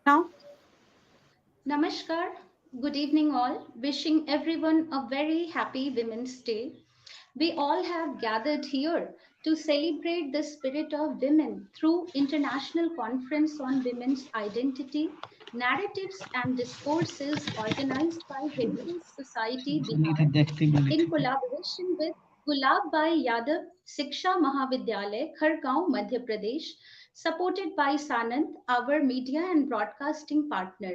Now, Namaskar, good evening all. Wishing everyone a very happy Women's Day. We all have gathered here to celebrate the spirit of women through International Conference on Women's Identity, Narratives and Discourses organized by Heritage Society Bihar in collaboration with Gulab by Yadav, Shiksha Mahavidyalaya, Khargone, Madhya Pradesh, supported by Sanand, our media and broadcasting partner.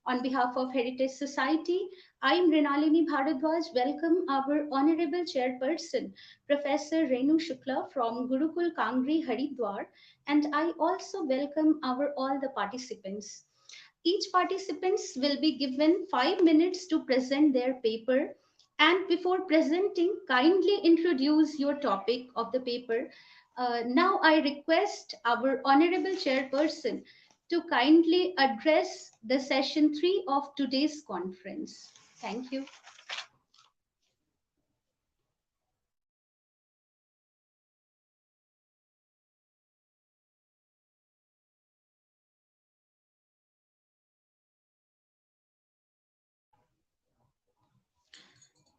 On behalf of Heritage Society, I am Rinalini Bharadwaj. Welcome our Honorable Chairperson, Professor Renu Shukla from Gurukul Kangri, Haridwar, and I also welcome our all the participants. Each participants will be given 5 minutes to present their paper. And before presenting, kindly introduce your topic of the paper. Now I request our Honorable Chairperson to kindly address the session 3 of today's conference. Thank you.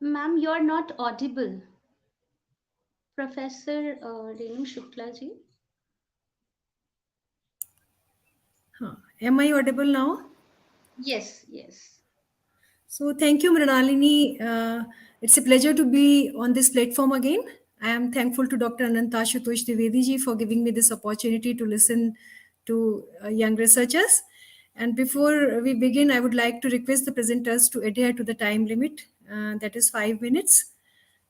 Ma'am, you are not audible. Professor Renu Shukla ji. am I audible now? Yes, yes. So, thank you, Mrinalini. It's a pleasure to be on this platform again. I am thankful to Dr. Ananta Ashutosh Trivedi ji for giving me this opportunity to listen to young researchers. And before we begin, I would like to request the presenters to adhere to the time limit, that is 5 minutes.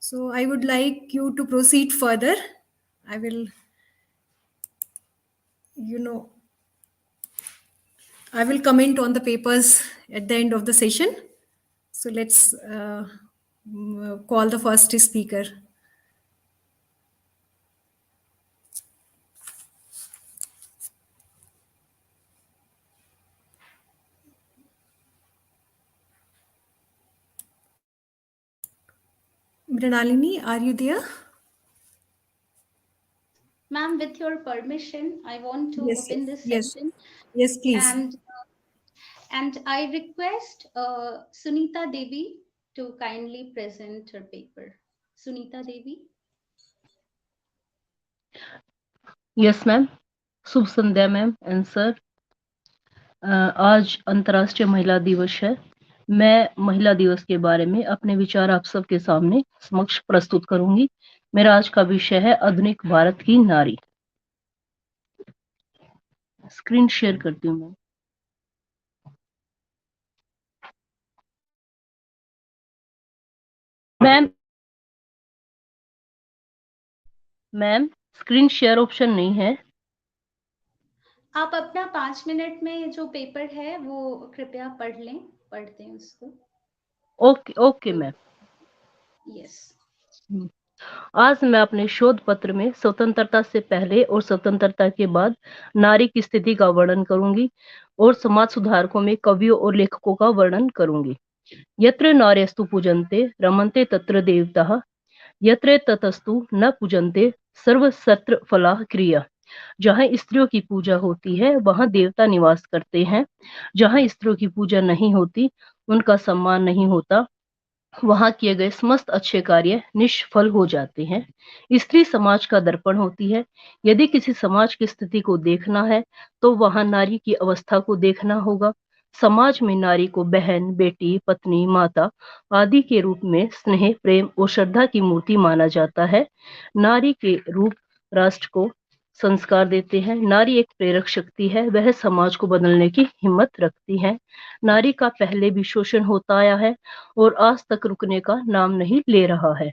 So, I would like you to proceed further. I will, you know, I will comment on the papers at the end of the session. So let's call the first speaker. Mrinalini, are you there? Ma'am, with your permission, I want to Yes, open this yes, session yes, please. and I request Sunita Devi to kindly present her paper. Sunita Devi. Yes ma'am Shubh Sandhya ma'am and sir आज अंतर्राष्ट्रीय महिला दिवस है। मैं महिला दिवस के बारे में अपने विचार आप सबके सामने समक्ष प्रस्तुत करूंगी। मेरा आज का विषय है आधुनिक भारत की नारी। स्क्रीन शेयर करती हूँ मैं। मैम स्क्रीन शेयर ऑप्शन नहीं है। आप अपना 5 मिनट में जो पेपर है वो कृपया पढ़ते हैं उसको। Okay ma'am. यस। आज मैं अपने शोध पत्र में स्वतंत्रता से पहले और स्वतंत्रता के बाद नारी की स्थिति का वर्णन करूंगी और समाज सुधारकों में कवियों और लेखकों का वर्णन करूंगी। यत्र नार्यस्तु पूजन्ते रमन्ते तत्र देवताः यत्र ततस्तु न पूजन्ते सर्वसत्र फला क्रिया। जहाँ स्त्रियों की पूजा होती है वहां देवता निवास करते हैं। जहाँ स्त्रियों की पूजा नहीं होती, उनका सम्मान नहीं होता, वहां किए गए समस्त अच्छे कार्य निष्फल हो जाते हैं। स्त्री समाज का दर्पण होती है। यदि किसी समाज की स्थिति को देखना है तो वहां नारी की अवस्था को देखना होगा। समाज में नारी को बहन, बेटी, पत्नी, माता आदि के रूप में स्नेह, प्रेम और श्रद्धा की मूर्ति माना जाता है। नारी के रूप राष्ट्र को संस्कार देते हैं। नारी एक प्रेरक शक्ति है, वह समाज को बदलने की हिम्मत रखती है। नारी का पहले भी शोषण होता आया है और आज तक रुकने का नाम नहीं ले रहा है।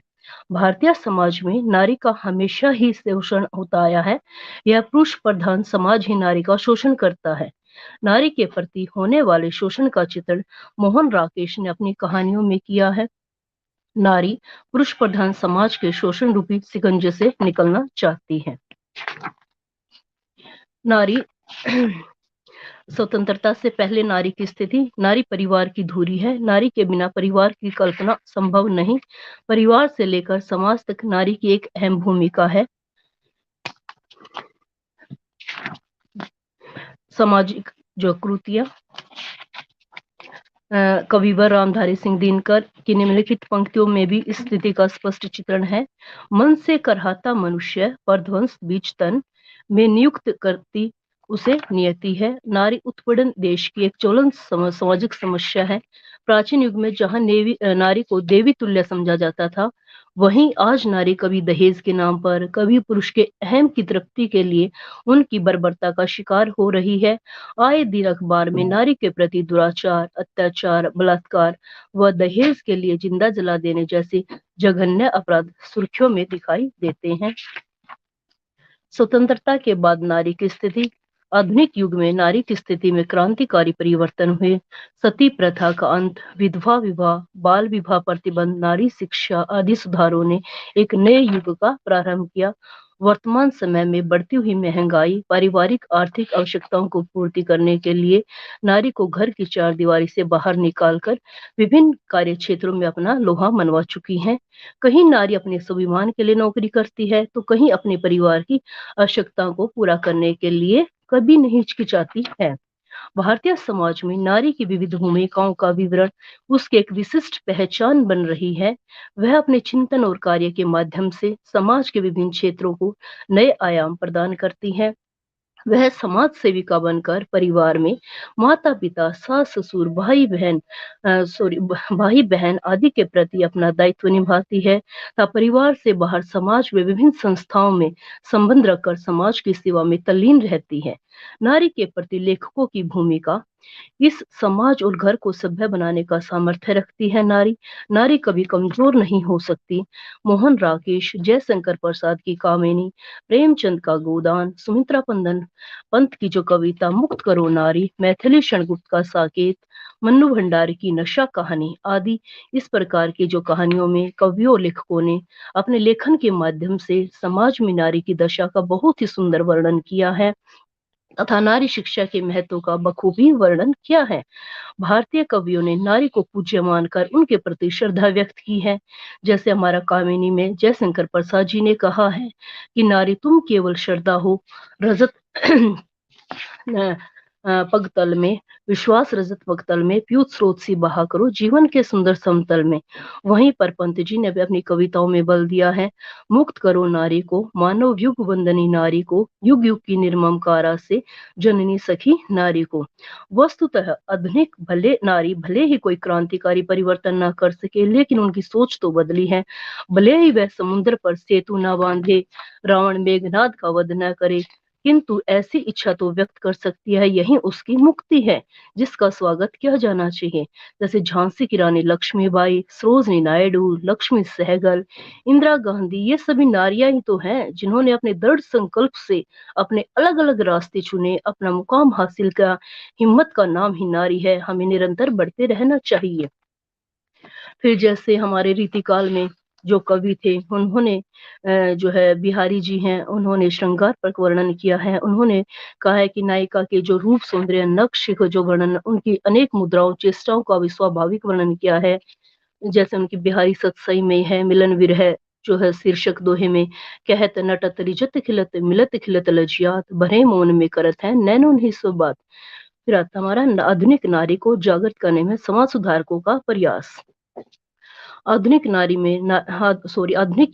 भारतीय समाज में नारी का हमेशा ही शोषण होता आया है। यह पुरुष प्रधान समाज ही नारी का शोषण करता है। नारी के प्रति होने वाले शोषण का चित्रण मोहन राकेश ने अपनी कहानियों में किया है। नारी पुरुष प्रधान समाज के शोषण रूपी शिकंजे से निकलना चाहती है। नारी स्वतंत्रता से पहले नारी की स्थिति। नारी परिवार की धुरी है। नारी के बिना परिवार की कल्पना संभव नहीं। परिवार से लेकर समाज तक नारी की एक अहम भूमिका है। सामाजिक जो कृतियां कविवर रामधारी सिंह दिनकर की निम्नलिखित पंक्तियों में भी इस स्थिति का स्पष्ट चित्रण है। मन से करहाता मनुष्य पर ध्वंस बीच तन में नियुक्त करती उसे नियति है। नारी उत्पीड़न देश की एक ज्वलंत सामाजिक समस्या है। प्राचीन युग में जहाँ नारी को देवी तुल्य समझा जाता था, वहीं आज नारी कभी दहेज के नाम पर, कभी पुरुष के अहम की तृप्ति के लिए उनकी बर्बरता का शिकार हो रही है। आए दिन अखबार में नारी के प्रति दुराचार, अत्याचार, बलात्कार व दहेज के लिए जिंदा जला देने जैसे जघन्य अपराध सुर्खियों में दिखाई देते हैं। स्वतंत्रता के बाद नारी की स्थिति। आधुनिक युग में नारी की स्थिति में क्रांतिकारी परिवर्तन हुए। सती प्रथा का अंत, विधवा विवाह, बाल विवाह प्रतिबंध, नारी शिक्षा आदि सुधारों ने एक नए युग का प्रारंभ किया। वर्तमान समय में बढ़ती हुई महंगाई पारिवारिक आर्थिक आवश्यकताओं को पूर्ति करने के लिए नारी को घर की चार दीवारी से बाहर निकालकर विभिन्न कार्य क्षेत्रों में अपना लोहा मनवा चुकी हैं। कहीं नारी अपने स्वाभिमान के लिए नौकरी करती है, तो कहीं अपने परिवार की आवश्यकताओं को पूरा करने के लिए कभी नहीं हिचकिचाती है। भारतीय समाज में नारी की विविध भूमिकाओं का विवरण उसकी एक विशिष्ट पहचान बन रही है। वह अपने चिंतन और कार्य के माध्यम से समाज के विभिन्न क्षेत्रों को नए आयाम प्रदान करती है। वह समाज सेविका बनकर परिवार में माता पिता, सास ससुर, भाई बहन आदि के प्रति अपना दायित्व निभाती है तथा परिवार से बाहर समाज में विभिन्न संस्थाओं में संबंध रखकर समाज की सेवा में तल्लीन रहती है। नारी के प्रति लेखकों की भूमिका। इस समाज और घर को सभ्य बनाने का सामर्थ्य रखती है नारी। नारी कभी कमजोर नहीं हो सकती। मोहन राकेश, जयशंकर प्रसाद की कामिनी, प्रेमचंद का गोदान, सुमित्रा पंत की जो कविता मुक्त करो नारी, मैथिली शरणगुप्त का साकेत, मन्नू भंडारी की नशा कहानी आदि इस प्रकार की जो कहानियों में कवियों और लेखकों ने अपने लेखन के माध्यम से समाज में नारी की दशा का बहुत ही सुंदर वर्णन किया है तथा नारी शिक्षा के महत्व का बखूबी वर्णन किया है। भारतीय कवियों ने नारी को पूज्य मानकर उनके प्रति श्रद्धा व्यक्त की है। जैसे हमारा कामिनी में जयशंकर प्रसाद जी ने कहा है कि नारी तुम केवल श्रद्धा हो, रजत पगतल में, विश्वास रजत पगतल में, पीयूष स्रोत सी बहा करो जीवन के सुंदर समतल में। वहीं पर पंत जी ने भी अपनी कविताओं में बल दिया है, मुक्त करो नारी को, मानव युग वंदनी नारी को, युग युग की निर्मम कारा से जननी सखी नारी को। वस्तुतः आधुनिक नारी भले ही कोई क्रांतिकारी परिवर्तन न कर सके, लेकिन उनकी सोच तो बदली है। भले ही वह समुद्र पर सेतु न बांधे, रावण मेघनाद का वध न करे, किंतु ऐसी इच्छा तो व्यक्त कर सकती है, यही उसकी मुक्ति है जिसका स्वागत किया जाना चाहिए। जैसे झांसी की रानी लक्ष्मीबाई, सरोजनी नायडू, लक्ष्मी सहगल, इंदिरा गांधी, ये सभी नारियां ही तो हैं जिन्होंने अपने दृढ़ संकल्प से अपने अलग अलग रास्ते चुने, अपना मुकाम हासिल किया। हिम्मत का नाम ही नारी है, हमें निरंतर बढ़ते रहना चाहिए। फिर जैसे हमारे रीतिकाल में जो कवि थे, उन्होंने जो है बिहारी जी हैं, उन्होंने श्रृंगार पर वर्णन किया है। उन्होंने कहा है कि नायिका के जो रूप सौंदर्य नक्श को जो वर्णन, उनकी अनेक मुद्राओं चेष्टाओं का भी स्वाभाविक वर्णन किया है। जैसे उनकी बिहारी सतसई में है, मिलन विरह जो है शीर्षक दोहे में, कहत नटत रिजत खिलत मिलत खिलत लजियात, भरे मौन में करत है नैनो नहीं सो बात। फिर आता हमारा आधुनिक नारी को जागृत करने में समाज सुधारकों का प्रयास। आधुनिक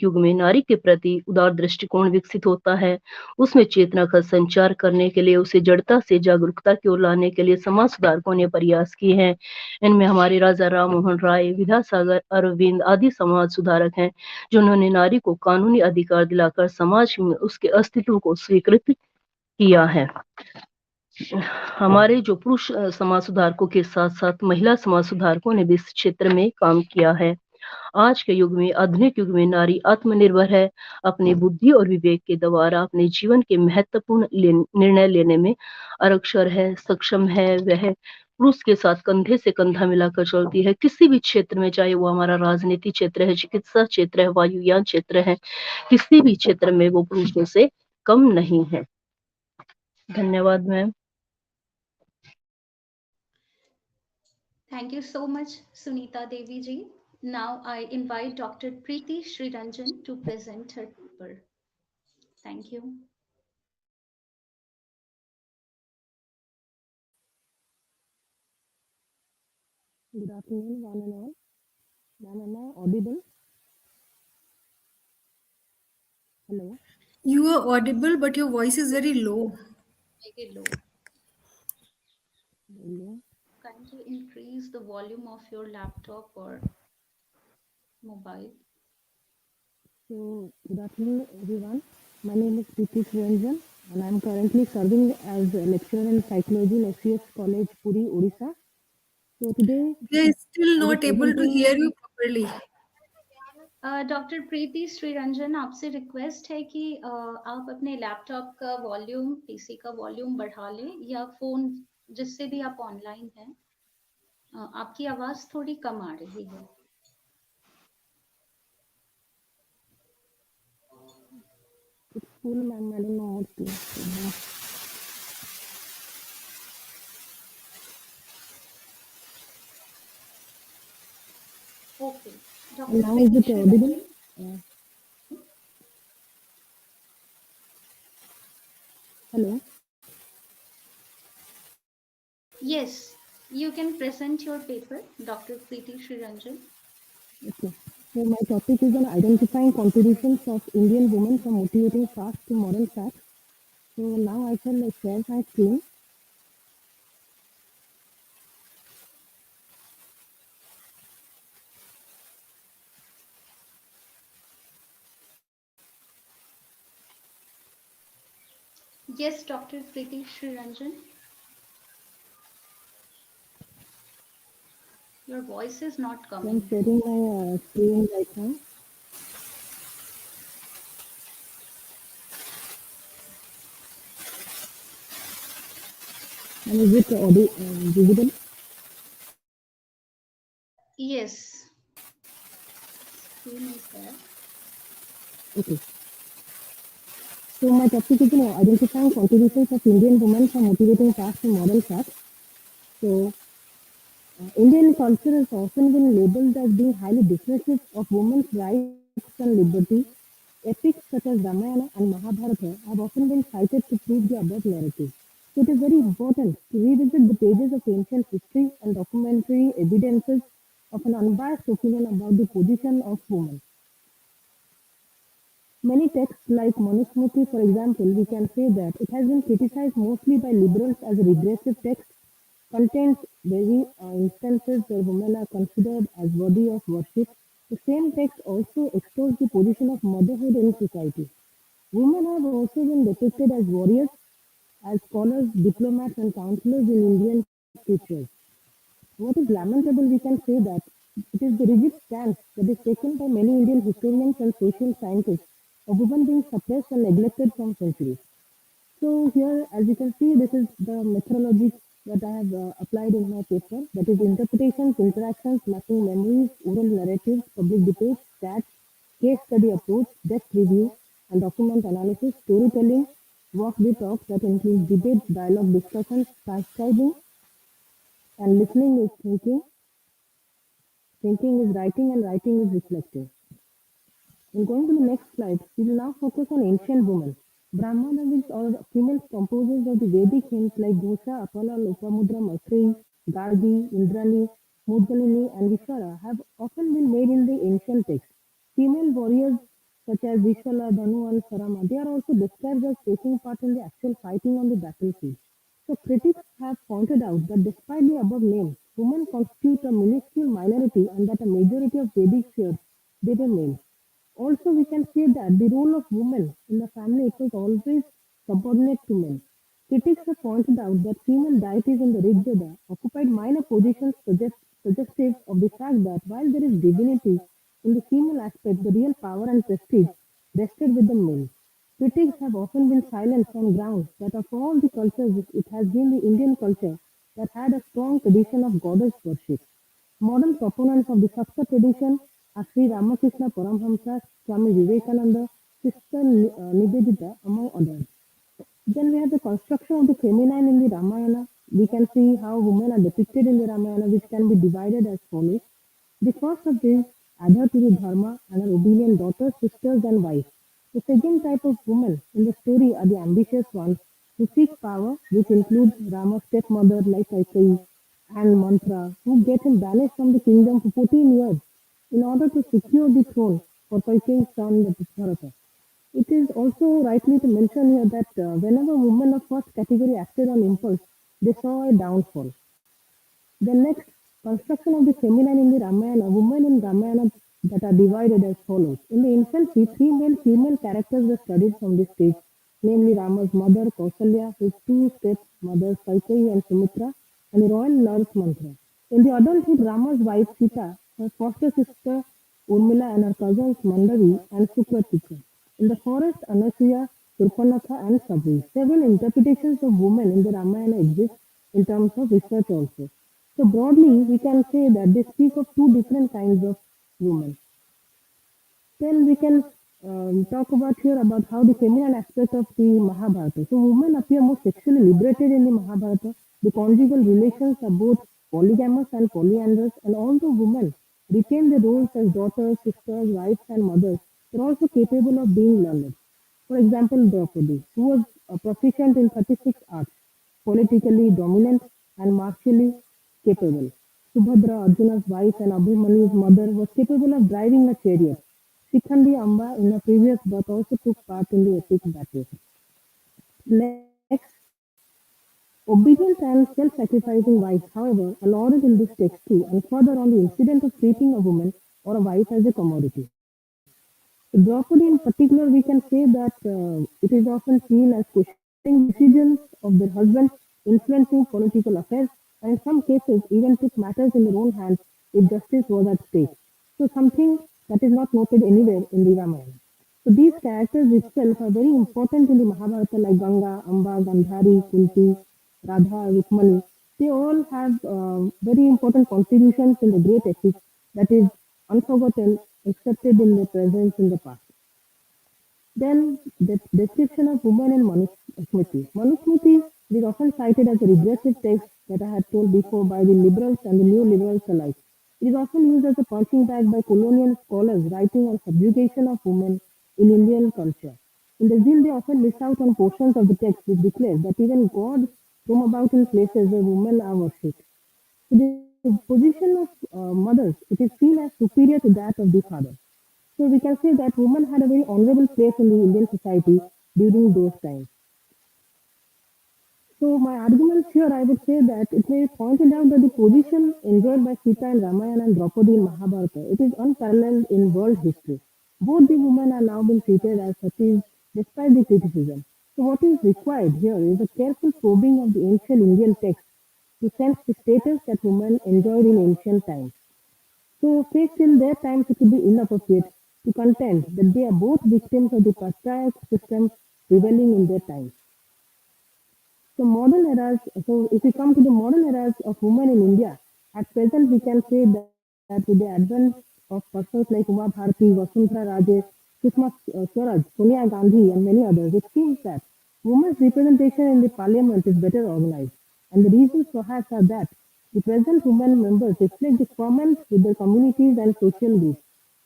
युग में नारी के प्रति उदार दृष्टिकोण विकसित होता है। उसमें चेतना का संचार करने के लिए, उसे जड़ता से जागरूकता की ओर लाने के लिए समाज सुधारकों ने प्रयास किए हैं। इनमें हमारे राजा राम मोहन राय, विद्यासागर अरविंद आदि समाज सुधारक हैं, जिन्होंने नारी को कानूनी अधिकार दिलाकर समाज में उसके अस्तित्व को स्वीकृत किया है। हमारे जो पुरुष समाज सुधारकों के साथ साथ महिला समाज सुधारकों ने भी इस क्षेत्र में काम किया है। आज के युग में, आधुनिक युग में नारी आत्मनिर्भर है। अपनी बुद्धि और विवेक के द्वारा अपने जीवन के महत्वपूर्ण निर्णय लेने में अक्षर है, सक्षम है। वह पुरुष के साथ कंधे से कंधा मिलाकर चलती है किसी भी क्षेत्र में, चाहे वो हमारा राजनीति क्षेत्र है, चिकित्सा क्षेत्र है, वायुयान क्षेत्र है, किसी भी क्षेत्र में वो पुरुषों से कम नहीं है। धन्यवाद ma'am. Thank you so much, Sunita Devi ji. Now I invite Dr. Preeti Sriranjan to present her paper. Thank you. Good afternoon, one and all. Ma'am, am I audible? Hello. You are audible, but your voice is very low. Very low. Hello. Kindly increase the volume of your laptop or mobile. So, good afternoon, everyone. My name is Priti Ranjan, and I'm currently serving as a lecturer in psychology in SCS College, Puri, Odisha. So, today We are still I'll be not able to presenting. hear you properly. Doctor Preeti Shriranjan आपसे request है कि आप अपने laptop का volume PC का volume बढ़ा लें या फोन जिससे भी आप ऑनलाइन हैं आपकी आवाज थोड़ी कम आ रही है It's full, ma'am. I don't know what to say. Okay And doctor now is Preeti it audible? Shriranjan Uh, Hello. Yes you can present your paper doctor Preeti Shriranjan Okay. So, my topic is on identifying contributions of Indian women from motivating fast to moral facts. So, now I shall share my screen. Yes doctor Preeti Shriranjan your voice is not So, I'm coming sharing my screen right now. And is it visible? Yes screen is there Okay. So, my topic is identifying contributions of Indian women from motivating past to moral facts. So, Indian culture has often been labeled as being highly dismissive of women's rights and liberty. Epics such as Ramayana and Mahabharata have often been cited to prove the above narrative. So it is very important to revisit the pages of ancient history and documentary evidences of an unbiased opinion about the position of women. Many texts like Manusmriti, for example, we can say that it has been criticized mostly by liberals as a regressive text, contains very instances where women are considered as worthy of worship. The same text also extols the position of motherhood in society. Women have also been depicted as warriors, as scholars, diplomats, and counselors in Indian scriptures. What is lamentable, we can say that it is the rigid stance that is taken by many Indian historians and social scientists of women being suppressed and neglected from centuries. So here, as you can see, this is the methodology that I have applied in my paper. That is interpretations, interactions, mapping memories, oral narratives, public debates, chats, case study approach, desk review, and document analysis, storytelling, walk the talk that includes debate, dialogue, discussions, transcribing, and listening is thinking, thinking is writing, and writing is reflective. In going to the next slide, we will now focus on ancient women. Brahmanas or female composers of the Vedic hymns like Ghosha, Apala, Lopamudra, Maitreyi, Gargi, Indrani, Mudgalini, and Vishwara have often been made in the ancient texts. Female warriors such as Vishwala, Dhanu, and Sarama, they are also described as taking part in the actual fighting on the battlefield. So critics have pointed out that despite the above names, women constitute a minuscule minority and that a majority of Vedic seers, they were male. Also, we can say that the role of women in the family it was always subordinate to men. Critics have pointed out that female deities in the Rig Veda occupied minor positions suggestive of the fact that while there is divinity in the female aspect, the real power and prestige rested with the male. Critics have often been silent on grounds that of all the cultures, it has been the Indian culture that had a strong tradition of goddess worship. Modern proponents of the Shakta tradition are Sri Ramakrishna Paramhamsa, Swami Vivekananda, Sister Nivedita, among others. Then we have the construction of the feminine in the Ramayana. We can see how women are depicted in the Ramayana, which can be divided as follows. The first of these adhere to the Dharma and are obedient daughters, sisters, and wives. The second type of women in the story are the ambitious ones who seek power, which includes Rama's stepmother like Kaikeyi. and Mantra, who get him banished from the kingdom for 14 years in order to secure the throne for Kaikeyi's son, that is Bharata. It is also rightly to mention here that whenever women of first category acted on impulse, they saw a downfall. The next construction of the feminine in the Ramayana, women in Ramayana that are divided as follows. In the infancy, three male female characters were studied from this stage, namely Rama's mother Kausalya, his two step mothers Kaikeyi and Sumitra, and the royal nurse Mantra. In the adulthood, Rama's wife Sita, her foster sister Urmila and her cousins Mandavi and Sukratika. In the forest, Anasuya, Surpanakha and Sabri. Several interpretations of women in the Ramayana exist in terms of research also. So broadly, we can say that they speak of two different kinds of women. Then we can talk about here about how the feminine aspect of the Mahabharata. So women appear more sexually liberated in the Mahabharata. The conjugal relations are both polygamous and polyandrous, and although women retain their roles as daughters, sisters, wives, and mothers, they're also capable of being learned. For example, Draupadi, who was proficient in 36 arts, politically dominant and martially capable. Subhadra, Arjuna's wife and Abhimanyu's mother, was capable of driving a chariot. Shikhandi Amba, in a previous birth, also took part in the epic battle. Next, obedient and self-sacrificing wives, however, are lauded in this text too, and further on the incident of treating a woman or a wife as a commodity. Draupadi in particular, we can say that it is often seen as questioning the decisions of their husband, influencing political affairs, and in some cases even took matters in their own hands if justice was at stake. So something that is not noted anywhere in the Ramayana. So these characters itself are very important in the Mahabharata, like Ganga, Amba, Gandhari, Kunti, Radha, Rukmani. They all have very important contributions in the great epic that is unforgotten, accepted in their presence in the past. Then the description of women in Manusmriti. Manusmriti is often cited as a regressive text that I had told before by the liberals and the new liberals alike. It is often used as a punching bag by colonial scholars writing on subjugation of women in Indian culture. In the zeal, they often miss out on portions of the text which declares that even gods roam about in places where women are worshipped. So the position of mothers, it is seen as superior to that of the father. So we can say that women had a very honorable place in the Indian society during those times. So my arguments here, I would say that it may be pointed out that the position enjoyed by Sita in Ramayana and Draupadi in Mahabharata, it is unparalleled in world history. Both the women are now being treated as such despite the criticism. So what is required here is a careful probing of the ancient Indian text to sense the status that women enjoyed in ancient times. So faced in their times, it would be inappropriate to contend that they are both victims of the patriarchal system prevailing in their times. So modern eras, so if we come to the modern eras of women in India, at present we can say that with the advent of persons like Uma Bharati, Vasundhara Raje, Sushma Swaraj, Sonia Gandhi and many others, it seems that women's representation in the parliament is better organized. And the reasons perhaps are that the present women members reflect the ferment with their communities and social groups.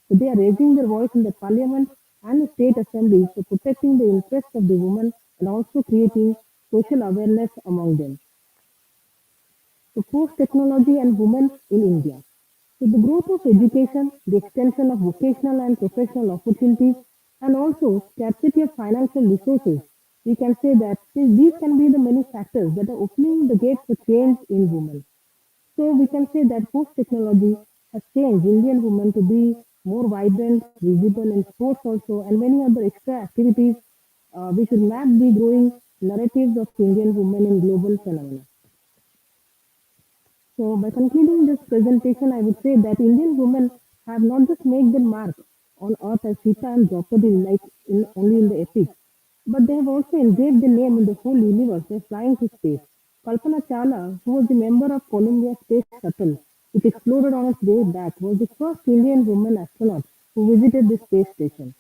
So they are raising their voice in the parliament and the state assemblies for protecting the interests of the women and also creating social awareness among them. So post-technology and women in India. So the growth of education, the extension of vocational and professional opportunities, and also scarcity of financial resources, we can say that these can be the many factors that are opening the gates for change in women. So we can say that post-technology has changed Indian women to be more vibrant, visible in sports also, and many other extra activities which will map the growing narratives of Indian women in global phenomena. So by concluding this presentation, I would say that Indian women have not just made their mark on earth as Sita and Draupadi like only in the epics, but they have also engraved their name in the whole universe by flying to space. Kalpana Chawla, who was the member of Columbia's space shuttle, which exploded on its way back, was the first Indian woman astronaut who visited the space station.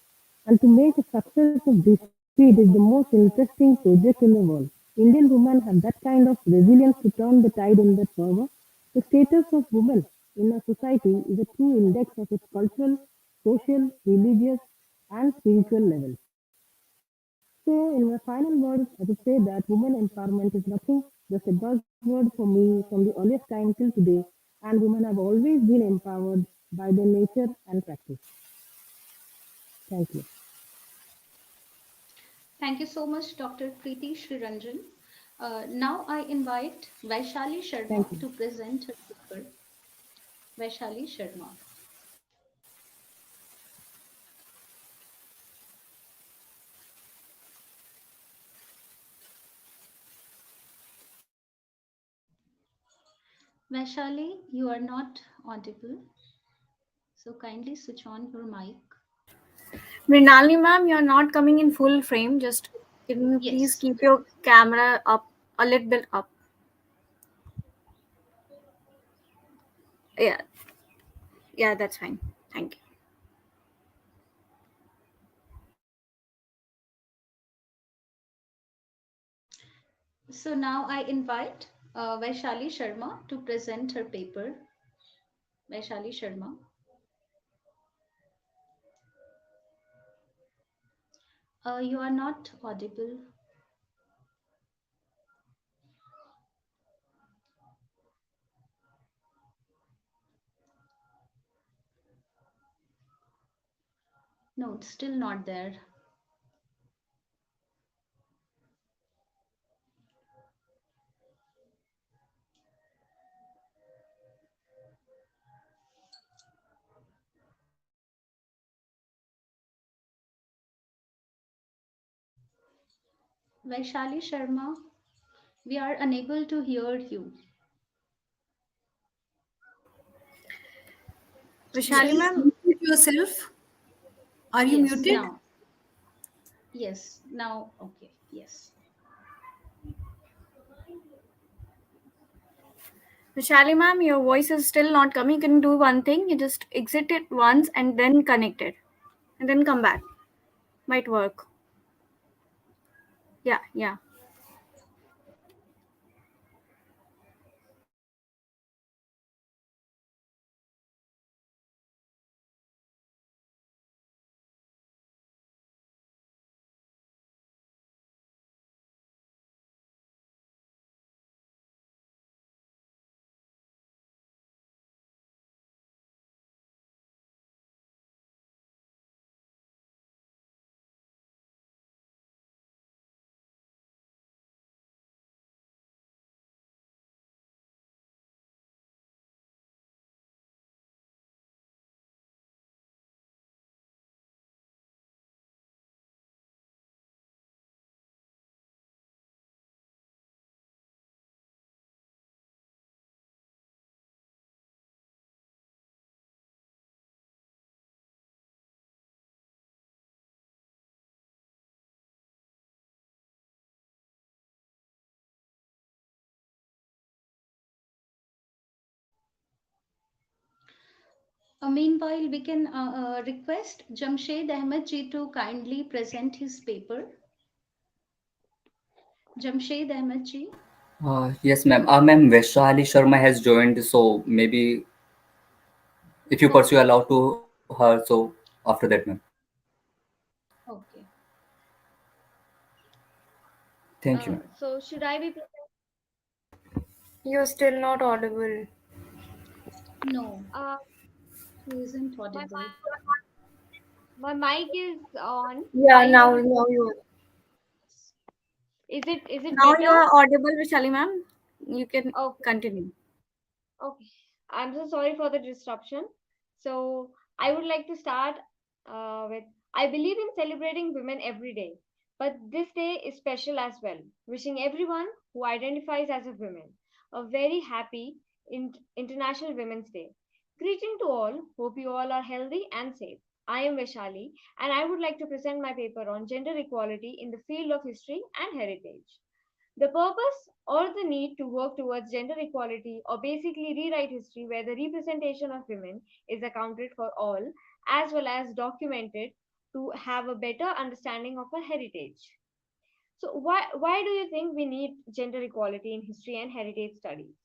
And to make a success of this feat is the most interesting project in the world. Indian women have that kind of resilience to turn the tide in their favor. The status of women in a society is a true index of its cultural, social, religious, and spiritual levels. So, in my final words, I would say that women empowerment is nothing That's a buzzword for me from the earliest time till today, and women have always been empowered by their nature and practice. Thank you. Thank you so much, Dr. Preeti Sriranjan. Now I invite Vaishali Thank Sharma you. to present her paper. Vaishali Sharma. Vaishali, you are not audible, so kindly switch on your mic. Mrinalini ma'am, you're not coming in full frame. Just can you please Yes. keep your camera up a little bit up? Yeah, yeah, that's fine. Thank you. So now I invite Vaishali Sharma to present her paper. Vaishali Sharma. You are not audible. No, it's still not there. Vaishali Sharma, we are unable to hear you. Vaishali Please Yes, ma'am, unmute yourself. Are you yes, muted? now. Yes, now, okay, yes. Vaishali ma'am, your voice is still not coming. You can do one thing. You just exit it once and then connect it, and then come back. Might work. Yeah, yeah. Meanwhile, we can request Jamshed Ahmed ji to kindly present his paper. Jamshed Ahmed ji. Yes, ma'am. Ma'am, Vaishali Sharma has joined, so maybe if you pursue Okay, allow to her, so after that, ma'am. okay. Thank you, ma'am. So should I be You're still not audible. No, uh he isn't my audible. my mic is on. Yeah, Are you now able to? now you are. Is it Now you better? are audible, Vaishali ma'am. You can Okay. continue. Okay. I'm so sorry for the disruption. So I would like to start with I believe in celebrating women every day, but this day is special as well. Wishing everyone who identifies as a woman a very happy International Women's Day. Greeting to all. Hope you all are healthy and safe. I am Vaishali, and I would like to present my paper on gender equality in the field of history and heritage. The purpose or the need to work towards gender equality or basically rewrite history where the representation of women is accounted for all as well as documented to have a better understanding of our heritage. So why do you think we need gender equality in history and heritage studies?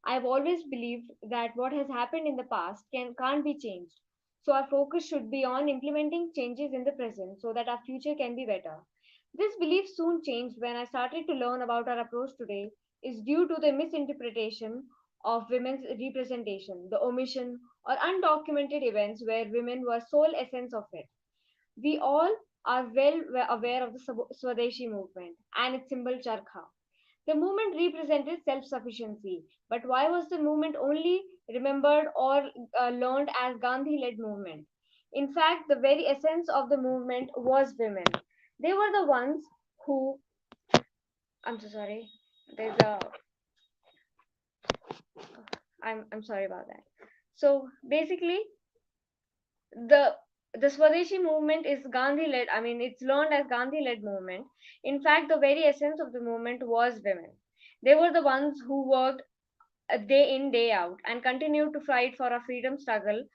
I've always believed that what has happened in the past can't be changed. So our focus should be on implementing changes in the present so that our future can be better. This belief soon changed when I started to learn about our approach today is due to the misinterpretation of women's representation, the omission or undocumented events where women were sole essence of it. We all are well aware of the Swadeshi movement and its symbol Charkha. The movement represented self sufficiency, but why was the movement only remembered or learned as Gandhi led movement? In fact, the very essence of the movement was women. They were the ones who, I'm so sorry, there's a, I'm sorry about that. So basically, the the Swadeshi movement is Gandhi led. I mean, it's learned as Gandhi led movement. In fact, the very essence of the movement was women. They were the ones who worked day in, day out, and continued to fight for a freedom struggle.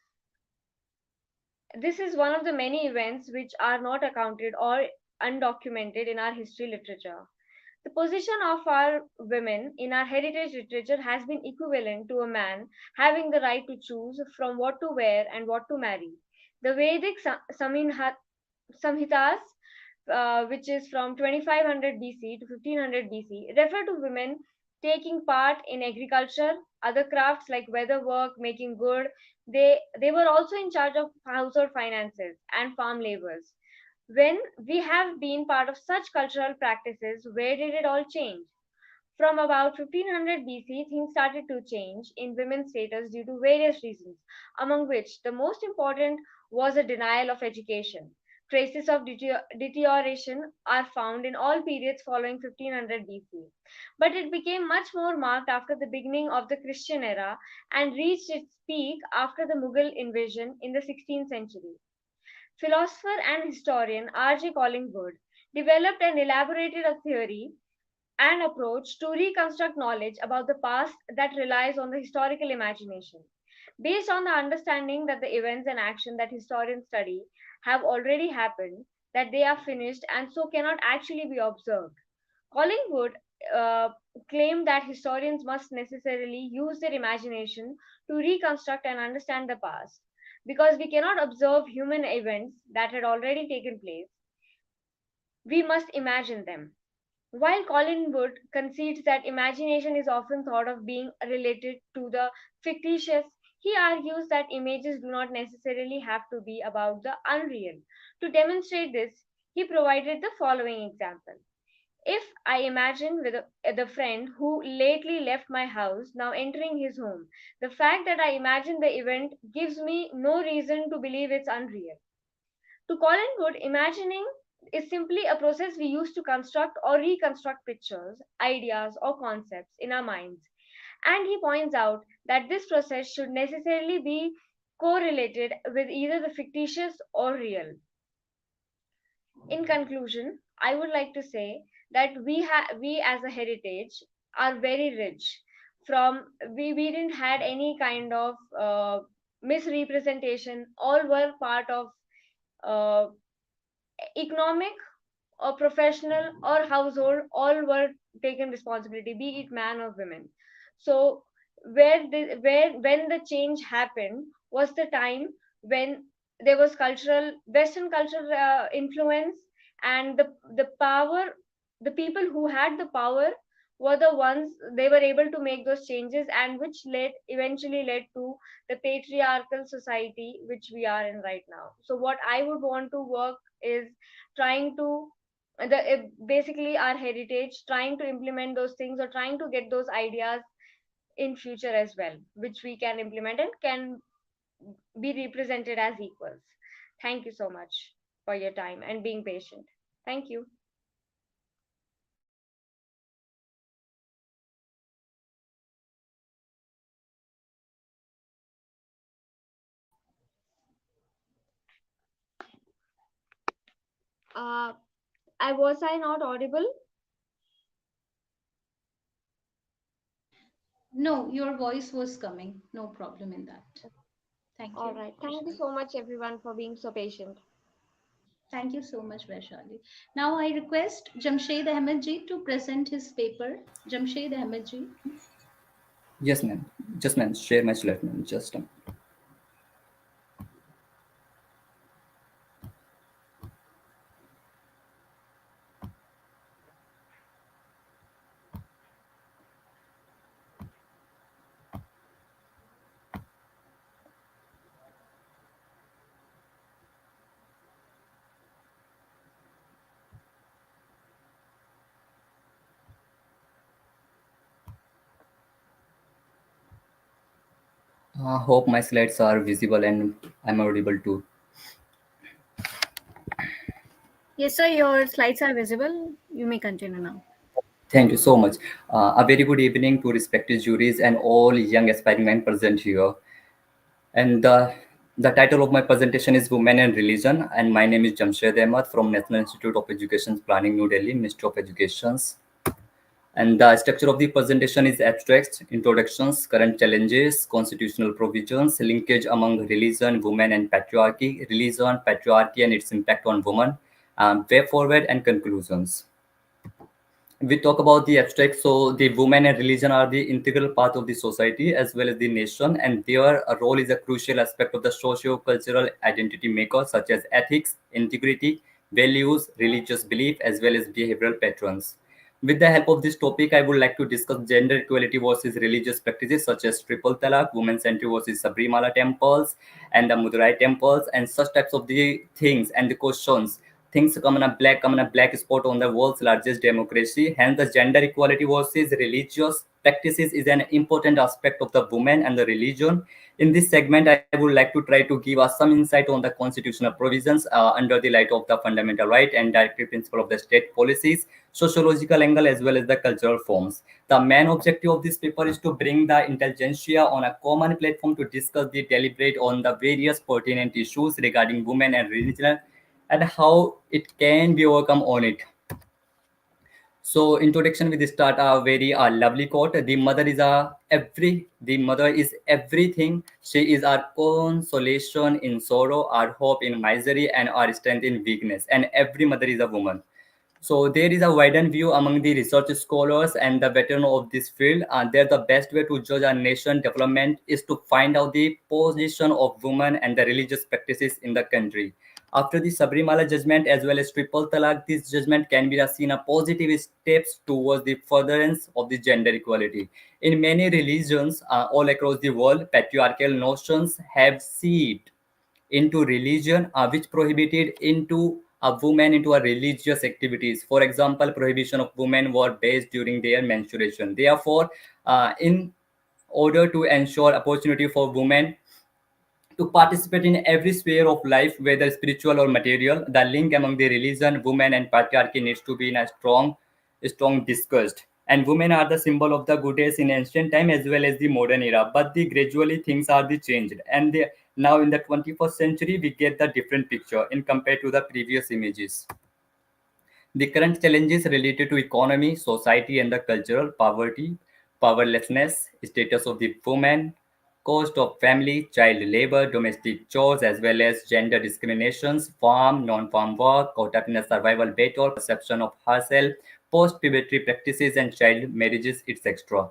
This is one of the many events which are not accounted or undocumented in our history literature. The position of our women in our heritage literature has been equivalent to a man having the right to choose from what to wear and what to marry. The Vedic Samhitas, which is from 2500 BC to 1500 BC, refer to women taking part in agriculture, other crafts like weather work, making good. They were also in charge of household finances and farm labors. When we have been part of such cultural practices, where did it all change? From about 1500 BC, things started to change in women's status due to various reasons, among which the most important was a denial of education. Traces of deterioration are found in all periods following 1500 BC, but it became much more marked after the beginning of the Christian era and reached its peak after the Mughal invasion in the 16th century. Philosopher and historian R.J. Collingwood developed and elaborated a theory and approach to reconstruct knowledge about the past that relies on the historical imagination. Based on the understanding that the events and action that historians study have already happened, that they are finished and so cannot actually be observed. Collingwood uh, claimed that historians must necessarily use their imagination to reconstruct and understand the past. Because we cannot observe human events that had already taken place, we must imagine them. While Collingwood concedes that imagination is often thought of being related to the fictitious, he argues that images do not necessarily have to be about the unreal. To demonstrate this, he provided the following example. If I imagine with the friend who lately left my house now entering his home, the fact that I imagine the event gives me no reason to believe it's unreal. To Collingwood, imagining is simply a process we use to construct or reconstruct pictures, ideas, or concepts in our minds. And he points out that this process should necessarily be correlated with either the fictitious or real. In conclusion, I would like to say that we as a heritage are very rich. We didn't had any kind of misrepresentation. All were part of uh, economic or professional or household, all were taken responsibility, be it man or women. So where when the change happened was the time when there was cultural western cultural influence, and the power, the people who had the power were the ones, they were able to make those changes, and which led eventually led to the patriarchal society which we are in right now. So what I would want to work is trying to basically our heritage, trying to implement those things or trying to get those ideas in future as well, which we can implement and can be represented as equals. Thank you so much for your time and being patient. Thank you. uh, I not audible? No, your voice was coming. No problem in that. Thank All you, right, thank you Vaishali. so much everyone for being so patient. Thank you so much, Vaishali. Now I request Jamshed Ahmed ji to present his paper. Jamshed Ahmed ji. Yes, ma'am. Just ma'am, share my slide, ma'am. Just Hope my slides are visible and I'm audible too. Yes, sir, your slides are visible. You may continue now. Thank you so much. A very good evening to respected juries and all young aspiring men present here. And the title of my presentation is Women and Religion. And my name is Jamshed Ahmad from National Institute of Education Planning, New Delhi, Ministry of Education. And the structure of the presentation is abstract, introductions, current challenges, constitutional provisions, linkage among religion, women, and patriarchy, religion, patriarchy, and its impact on women, way forward, and conclusions. We talk about the abstract, so the women and religion are the integral part of the society as well as the nation, and their role is a crucial aspect of the socio-cultural identity maker, such as ethics, integrity, values, religious belief, as well as behavioral patterns. With the help of this topic, I would like to discuss gender equality versus religious practices such as triple talaq, women's entry versus Sabrimala temples, and the Madurai temples, and such types of the things and the questions. Things come in a black spot on the world's largest democracy. Hence, the gender equality versus religious practices is an important aspect of the women and the religion. In this segment, I would like to try to give us some insight on the constitutional provisions under the light of the fundamental right and directive principle of the state policies, sociological angle, as well as the cultural forms. The main objective of this paper is to bring the intelligentsia on a common platform to discuss the deliberate on the various pertinent issues regarding women and religion and how it can be overcome on it. So introduction with start a very lovely quote. The mother is everything. She is our consolation in sorrow, our hope in misery, and our strength in weakness. And every mother is a woman. So there is a widened view among the research scholars and the veteran of this field. That the best way to judge a nation development is to find out the position of women and the religious practices in the country. After the Sabrimala judgment as well as triple talaq, this judgment can be seen a positive steps towards the furtherance of the gender equality. In many religions all across the world, patriarchal notions have seeped into religion, which prohibited into a woman into a religious activities. For example, prohibition of women were based during their menstruation. Therefore, in order to ensure opportunity for women to participate in every sphere of life, whether spiritual or material, the link among the religion, women, and patriarchy needs to be in a strong discussed. And women are the symbol of the goddess in ancient time as well as the modern era. But the gradually things are the changed, and now in the 21st century we get the different picture in compared to the previous images. The current challenges related to economy, society, and the cultural poverty, powerlessness, status of the woman, cost of family, child labor, domestic chores, as well as gender discriminations, farm, non-farm work, caught up in a survival battle, perception of herself, post-puberty practices, and child marriages, etc.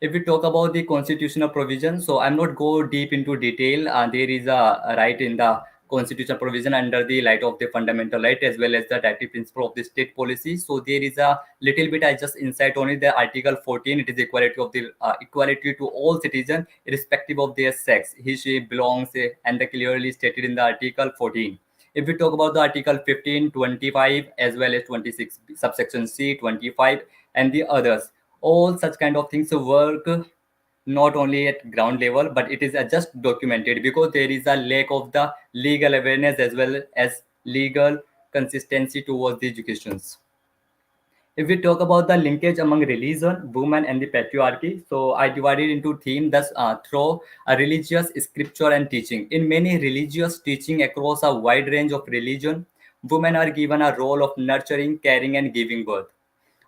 If we talk about the constitutional provision, so I'm not go deep into detail. There is a right in the constitutional provision under the light of the fundamental right as well as the directive principle of the state policy. So there is a little bit I just insight on it. The Article 14, it is equality of the equality to all citizens irrespective of their sex. He she belongs and the clearly stated in the Article 14. If we talk about the Article 15, 25 as well as 26 subsection C, 25 and the others, all such kind of things work not only at ground level but it is just documented because there is a lack of the legal awareness as well as legal consistency towards the educations. If we talk about the linkage among religion, women, and the patriarchy, so I divided into theme thus through a religious scripture and teaching. In many religious teaching across a wide range of religion, women are given a role of nurturing, caring, and giving birth.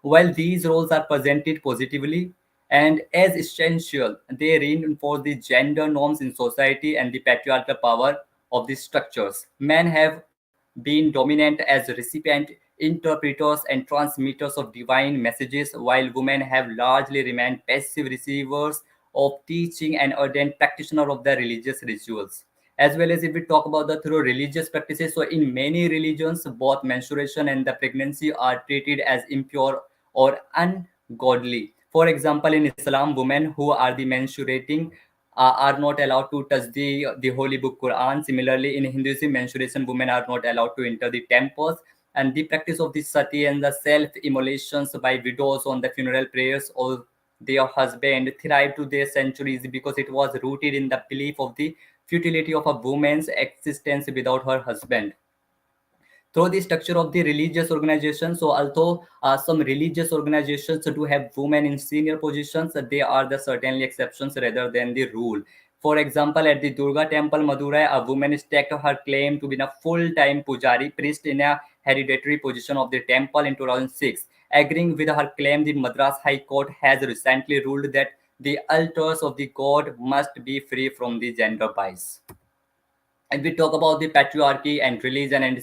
While these roles are presented positively and as essential, they reinforce the gender norms in society and the patriarchal power of these structures. Men have been dominant as recipient, interpreters, and transmitters of divine messages, while women have largely remained passive receivers of teaching and ardent practitioners of the religious rituals. As well as if we talk about the through religious practices, so in many religions, both menstruation and the pregnancy are treated as impure or ungodly. For example, in Islam, women who are the menstruating are not allowed to touch the holy book Quran. Similarly, in Hinduism, menstruation women are not allowed to enter the temples. And the practice of the sati and the self immolations by widows on the funeral prayers their husband thrived to their centuries because it was rooted in the belief of the futility of a woman's existence without her husband. Through the structure of the religious organization, so although some religious organizations do have women in senior positions, they are the certainly exceptions rather than the rule. For example, at the Durga temple Madurai, a woman staked her claim to be a full-time pujari priest in a hereditary position of the temple in 2006. Agreeing with her claim, the Madras High Court has recently ruled that the altars of the god must be free from the gender bias. And we talk about the patriarchy and religion and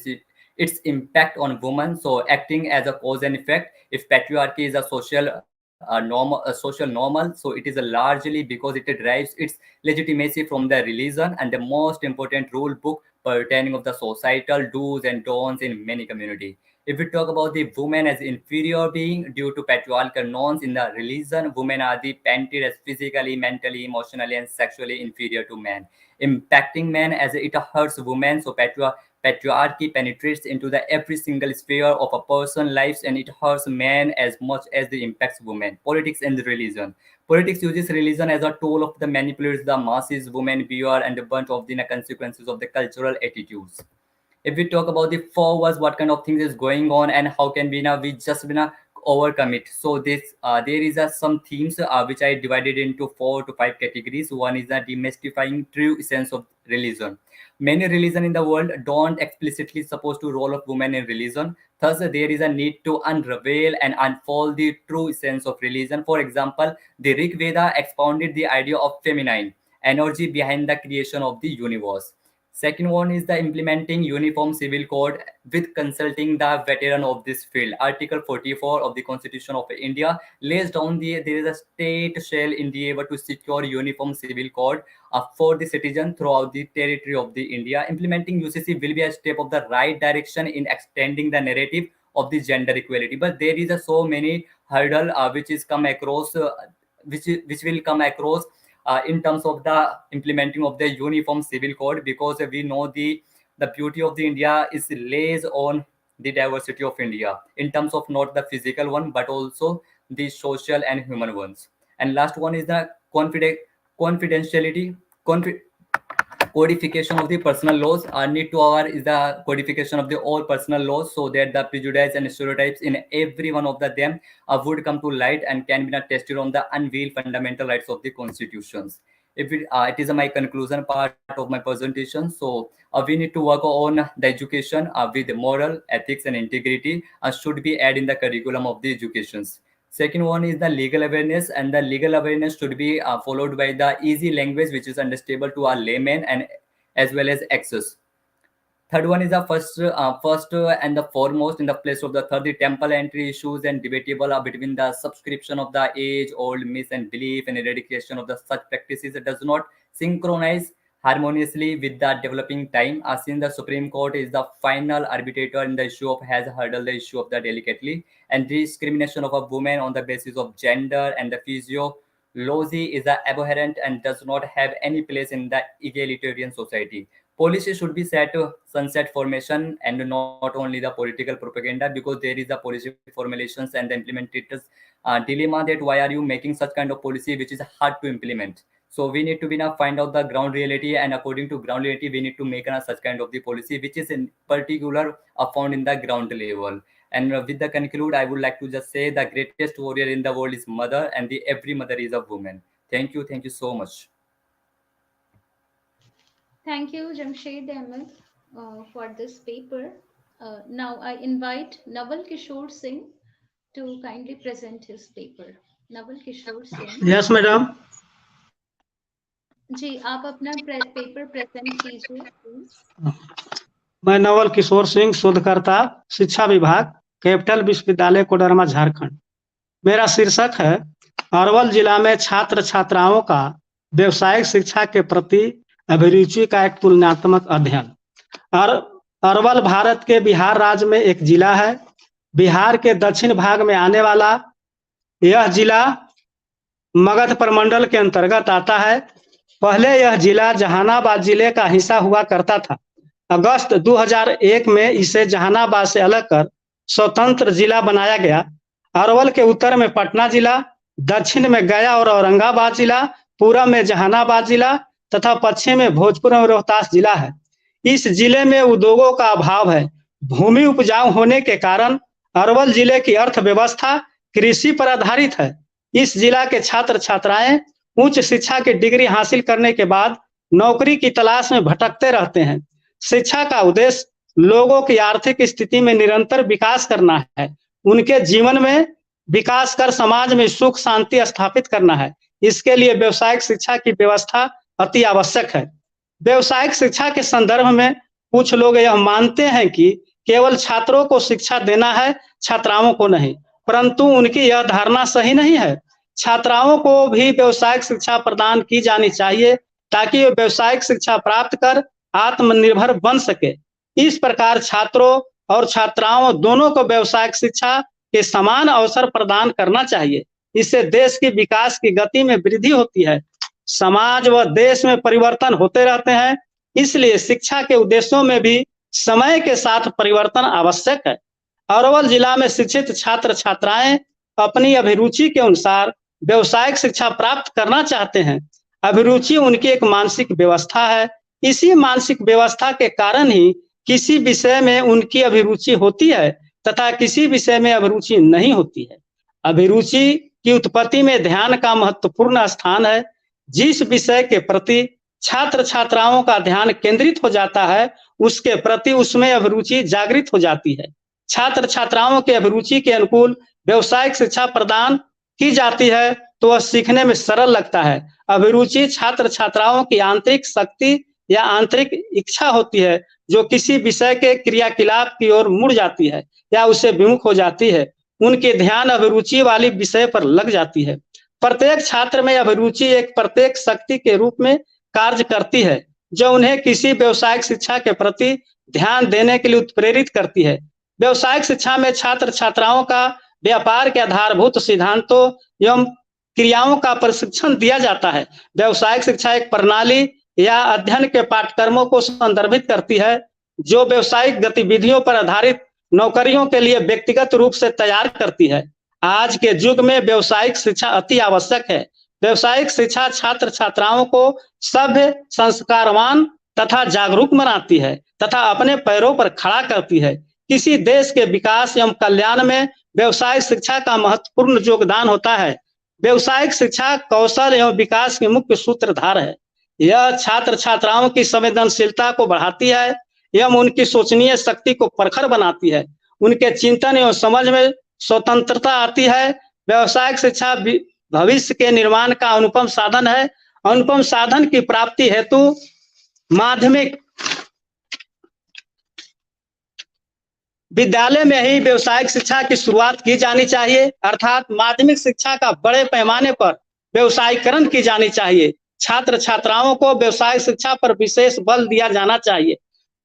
its impact on women, so acting as a cause and effect. If patriarchy is a social normal, so it is a largely because it derives its legitimacy from the religion and the most important rule book pertaining of the societal do's and don'ts in many community. If we talk about the women as inferior being due to patriarchal norms in the religion, women are the painted as physically, mentally, emotionally, and sexually inferior to men, impacting men as it hurts women. So patriarchy penetrates into the every single sphere of a person's lives, and it hurts men as much as it impacts women. Politics and religion. Politics uses religion as a tool of the manipulates the masses, women bear, and a bunch of the consequences of the cultural attitudes. If we talk about the forwards, what kind of things is going on and how can we now we just overcome it. So this there is some themes which I divided into 4 to 5 categories. One is the demystifying true essence of religion. Many religion in the world don't explicitly suppose to role of women in religion. Thus, there is a need to unravel and unfold the true essence of religion. For example, the Rig Veda expounded the idea of feminine energy behind the creation of the universe. Second one is the implementing uniform civil code with consulting the veteran of this field. Article 44 of the Constitution of India lays down there is a state shall endeavor to secure uniform civil code for the citizen throughout the territory of the India. Implementing UCC will be a step of the right direction in extending the narrative of the gender equality. But there is so many hurdle which is come across, which will come across in terms of the implementing of the uniform civil code, because we know the beauty of the India is lays on the diversity of India in terms of not the physical one but also the social and human ones. And last one is the confidentiality, codification of the personal laws. Our need to our is the codification of the all personal laws, so that the prejudice and stereotypes in every one of them would come to light and can be tested on the unveiled fundamental rights of the constitutions. If it is my conclusion part of my presentation. So we need to work on the education with moral ethics and integrity should be added in the curriculum of the educations. Second one is the legal awareness, and the legal awareness should be followed by the easy language which is understandable to our laymen and as well as access. Third one is the first and the foremost in the place of the third, the temple entry issues and debatable are between the subscription of the age-old myths and belief and eradication of the such practices that does not synchronize harmoniously with the developing time. As in the Supreme Court is the final arbitrator in the issue of has hurdled the issue of the delicately, and discrimination of a woman on the basis of gender and the physiology is abhorrent and does not have any place in the egalitarian society. Policy should be set to sunset formation and not only the political propaganda, because there is a policy formulations and the implementators dilemma that why are you making such kind of policy which is hard to implement. So we need to be now find out the ground reality, and according to ground reality we need to make such kind of the policy which is in particular found in the ground level. And with the conclude, I would like to just say the greatest warrior in the world is mother, and the every mother is a woman. Thank you so much. Thank you, Jamshed Ahmed, for this paper. Now I invite Naval Kishore Singh to kindly present his paper. Naval Kishore Singh. Yes, madam. जी आप अपना paper present कीजिए please. मैं नवल किशोर सिंह, शोधकर्ता, शिक्षा विभाग, capital विश्वविद्यालय कोडरमा, झारखंड. मेरा शीर्षक है अरवल जिला में छात्र छात्राओं का व्यवसायिक शिक्षा के प्रति अभिरुचि का एक तुलनात्मक अध्ययन. अरवल भारत के बिहार राज्य में एक जिला है. बिहार के दक्षिण भाग में आने वाला यह जिला मगध प्रमंडल के अंतर्गत आता है. पहले यह जिला जहानाबाद जिले का हिस्सा हुआ करता था. अगस्त 2001 में इसे जहानाबाद से अलग कर स्वतंत्र जिला बनाया गया. अरवल के उत्तर में पटना जिला, दक्षिण में गया और औरंगाबाद जिला, पूरब में जहानाबाद जिला तथा पश्चिम में भोजपुर और रोहतास जिला है। इस जिले में उद्योगों का अभाव है। भूमि उपजाऊ होने के कारण अरवल जिले की अर्थव्यवस्था कृषि पर आधारित है। इस जिला के छात्र छात्राएं उच्च शिक्षा की डिग्री हासिल करने के बाद नौकरी की तलाश में भटकते रहते हैं। शिक्षा का उद्देश्य लोगों की आर्थिक स्थिति में निरंतर विकास करना है, उनके जीवन में विकास कर समाज में सुख शांति स्थापित करना है। इसके लिए व्यावसायिक शिक्षा की व्यवस्था अति आवश्यक है। व्यावसायिक शिक्षा के संदर्भ में कुछ लोग यह मानते हैं कि केवल छात्रों को शिक्षा देना है, छात्राओं को नहीं, परंतु उनकी यह धारणा सही नहीं है। छात्राओं को भी व्यावसायिक शिक्षा प्रदान की जानी चाहिए ताकि वे व्यावसायिक शिक्षा प्राप्त कर आत्मनिर्भर बन सके। इस प्रकार छात्रों और छात्राओं दोनों को व्यावसायिक शिक्षा के समान अवसर प्रदान करना चाहिए। इससे देश की विकास की गति में वृद्धि होती है। समाज व देश में परिवर्तन होते रहते हैं, इसलिए शिक्षा के उद्देश्यों में भी समय के साथ परिवर्तन आवश्यक है। अरवल जिला में शिक्षित छात्र छात्राएं अपनी अभिरुचि के अनुसार व्यावसायिक शिक्षा प्राप्त करना चाहते हैं। अभिरुचि उनकी एक मानसिक व्यवस्था है। इसी मानसिक व्यवस्था के कारण ही किसी विषय में उनकी अभिरुचि होती है तथा किसी विषय में अभिरुचि नहीं होती है। अभिरुचि की उत्पत्ति में ध्यान का महत्वपूर्ण स्थान है। जिस विषय के प्रति छात्र छात्राओं का ध्यान केंद्रित हो जाता है, उसके प्रति उसमें अभिरुचि जागृत हो जाती है। छात्र छात्राओं के अभिरुचि के अनुकूल व्यावसायिक शिक्षा प्रदान की जाती है तो वह सीखने में सरल लगता है। अभिरुचि छात्र छात्राओं की आंतरिक शक्ति या आंतरिक इच्छा होती है जो किसी विषय के क्रियाकलाप की ओर मुड़ जाती है या उससे विमुख हो जाती है। उनके ध्यान अभिरुचि वाली विषय पर लग जाती है। प्रत्येक छात्र में अभिरुचि एक प्रत्येक शक्ति के रूप में कार्य करती है जो उन्हें किसी व्यावसायिक शिक्षा के प्रति ध्यान देने के लिए उत्प्रेरित करती है। व्यावसायिक शिक्षा में छात्र छात्राओं का व्यापार के आधारभूत सिद्धांतों एवं क्रियाओं का प्रशिक्षण दिया जाता है। व्यावसायिक शिक्षा एक प्रणाली या अध्ययन के पाठ्यक्रमों को संदर्भित करती है जो व्यावसायिक गतिविधियों पर आधारित नौकरियों के लिए व्यक्तिगत रूप से तैयार करती है। आज के युग में व्यावसायिक शिक्षा अति आवश्यक है। व्यावसायिक शिक्षा छात्र छात्राओं को सभ्य, संस्कारवान तथा जागरूक बनाती है तथा अपने पैरों पर खड़ा करती है। किसी देश के विकास एवं कल्याण में व्यावसायिक शिक्षा का महत्वपूर्ण योगदान होता है। व्यावसायिक शिक्षा कौशल एवं विकास के मुख्य सूत्रधार है। यह छात्र छात्राओं की संवेदनशीलता को बढ़ाती है एवं उनकी सोचनीय शक्ति को प्रखर बनाती है। उनके चिंतन एवं समझ में स्वतंत्रता आती है। व्यावसायिक शिक्षा भविष्य के निर्माण का अनुपम साधन है। अनुपम साधन की प्राप्ति हेतु माध्यमिक विद्यालय में ही व्यावसायिक शिक्षा की शुरुआत की जानी चाहिए, अर्थात माध्यमिक शिक्षा का बड़े पैमाने पर व्यवसायीकरण की जानी चाहिए। छात्र छात्राओं को व्यवसायिक शिक्षा पर विशेष बल दिया जाना चाहिए।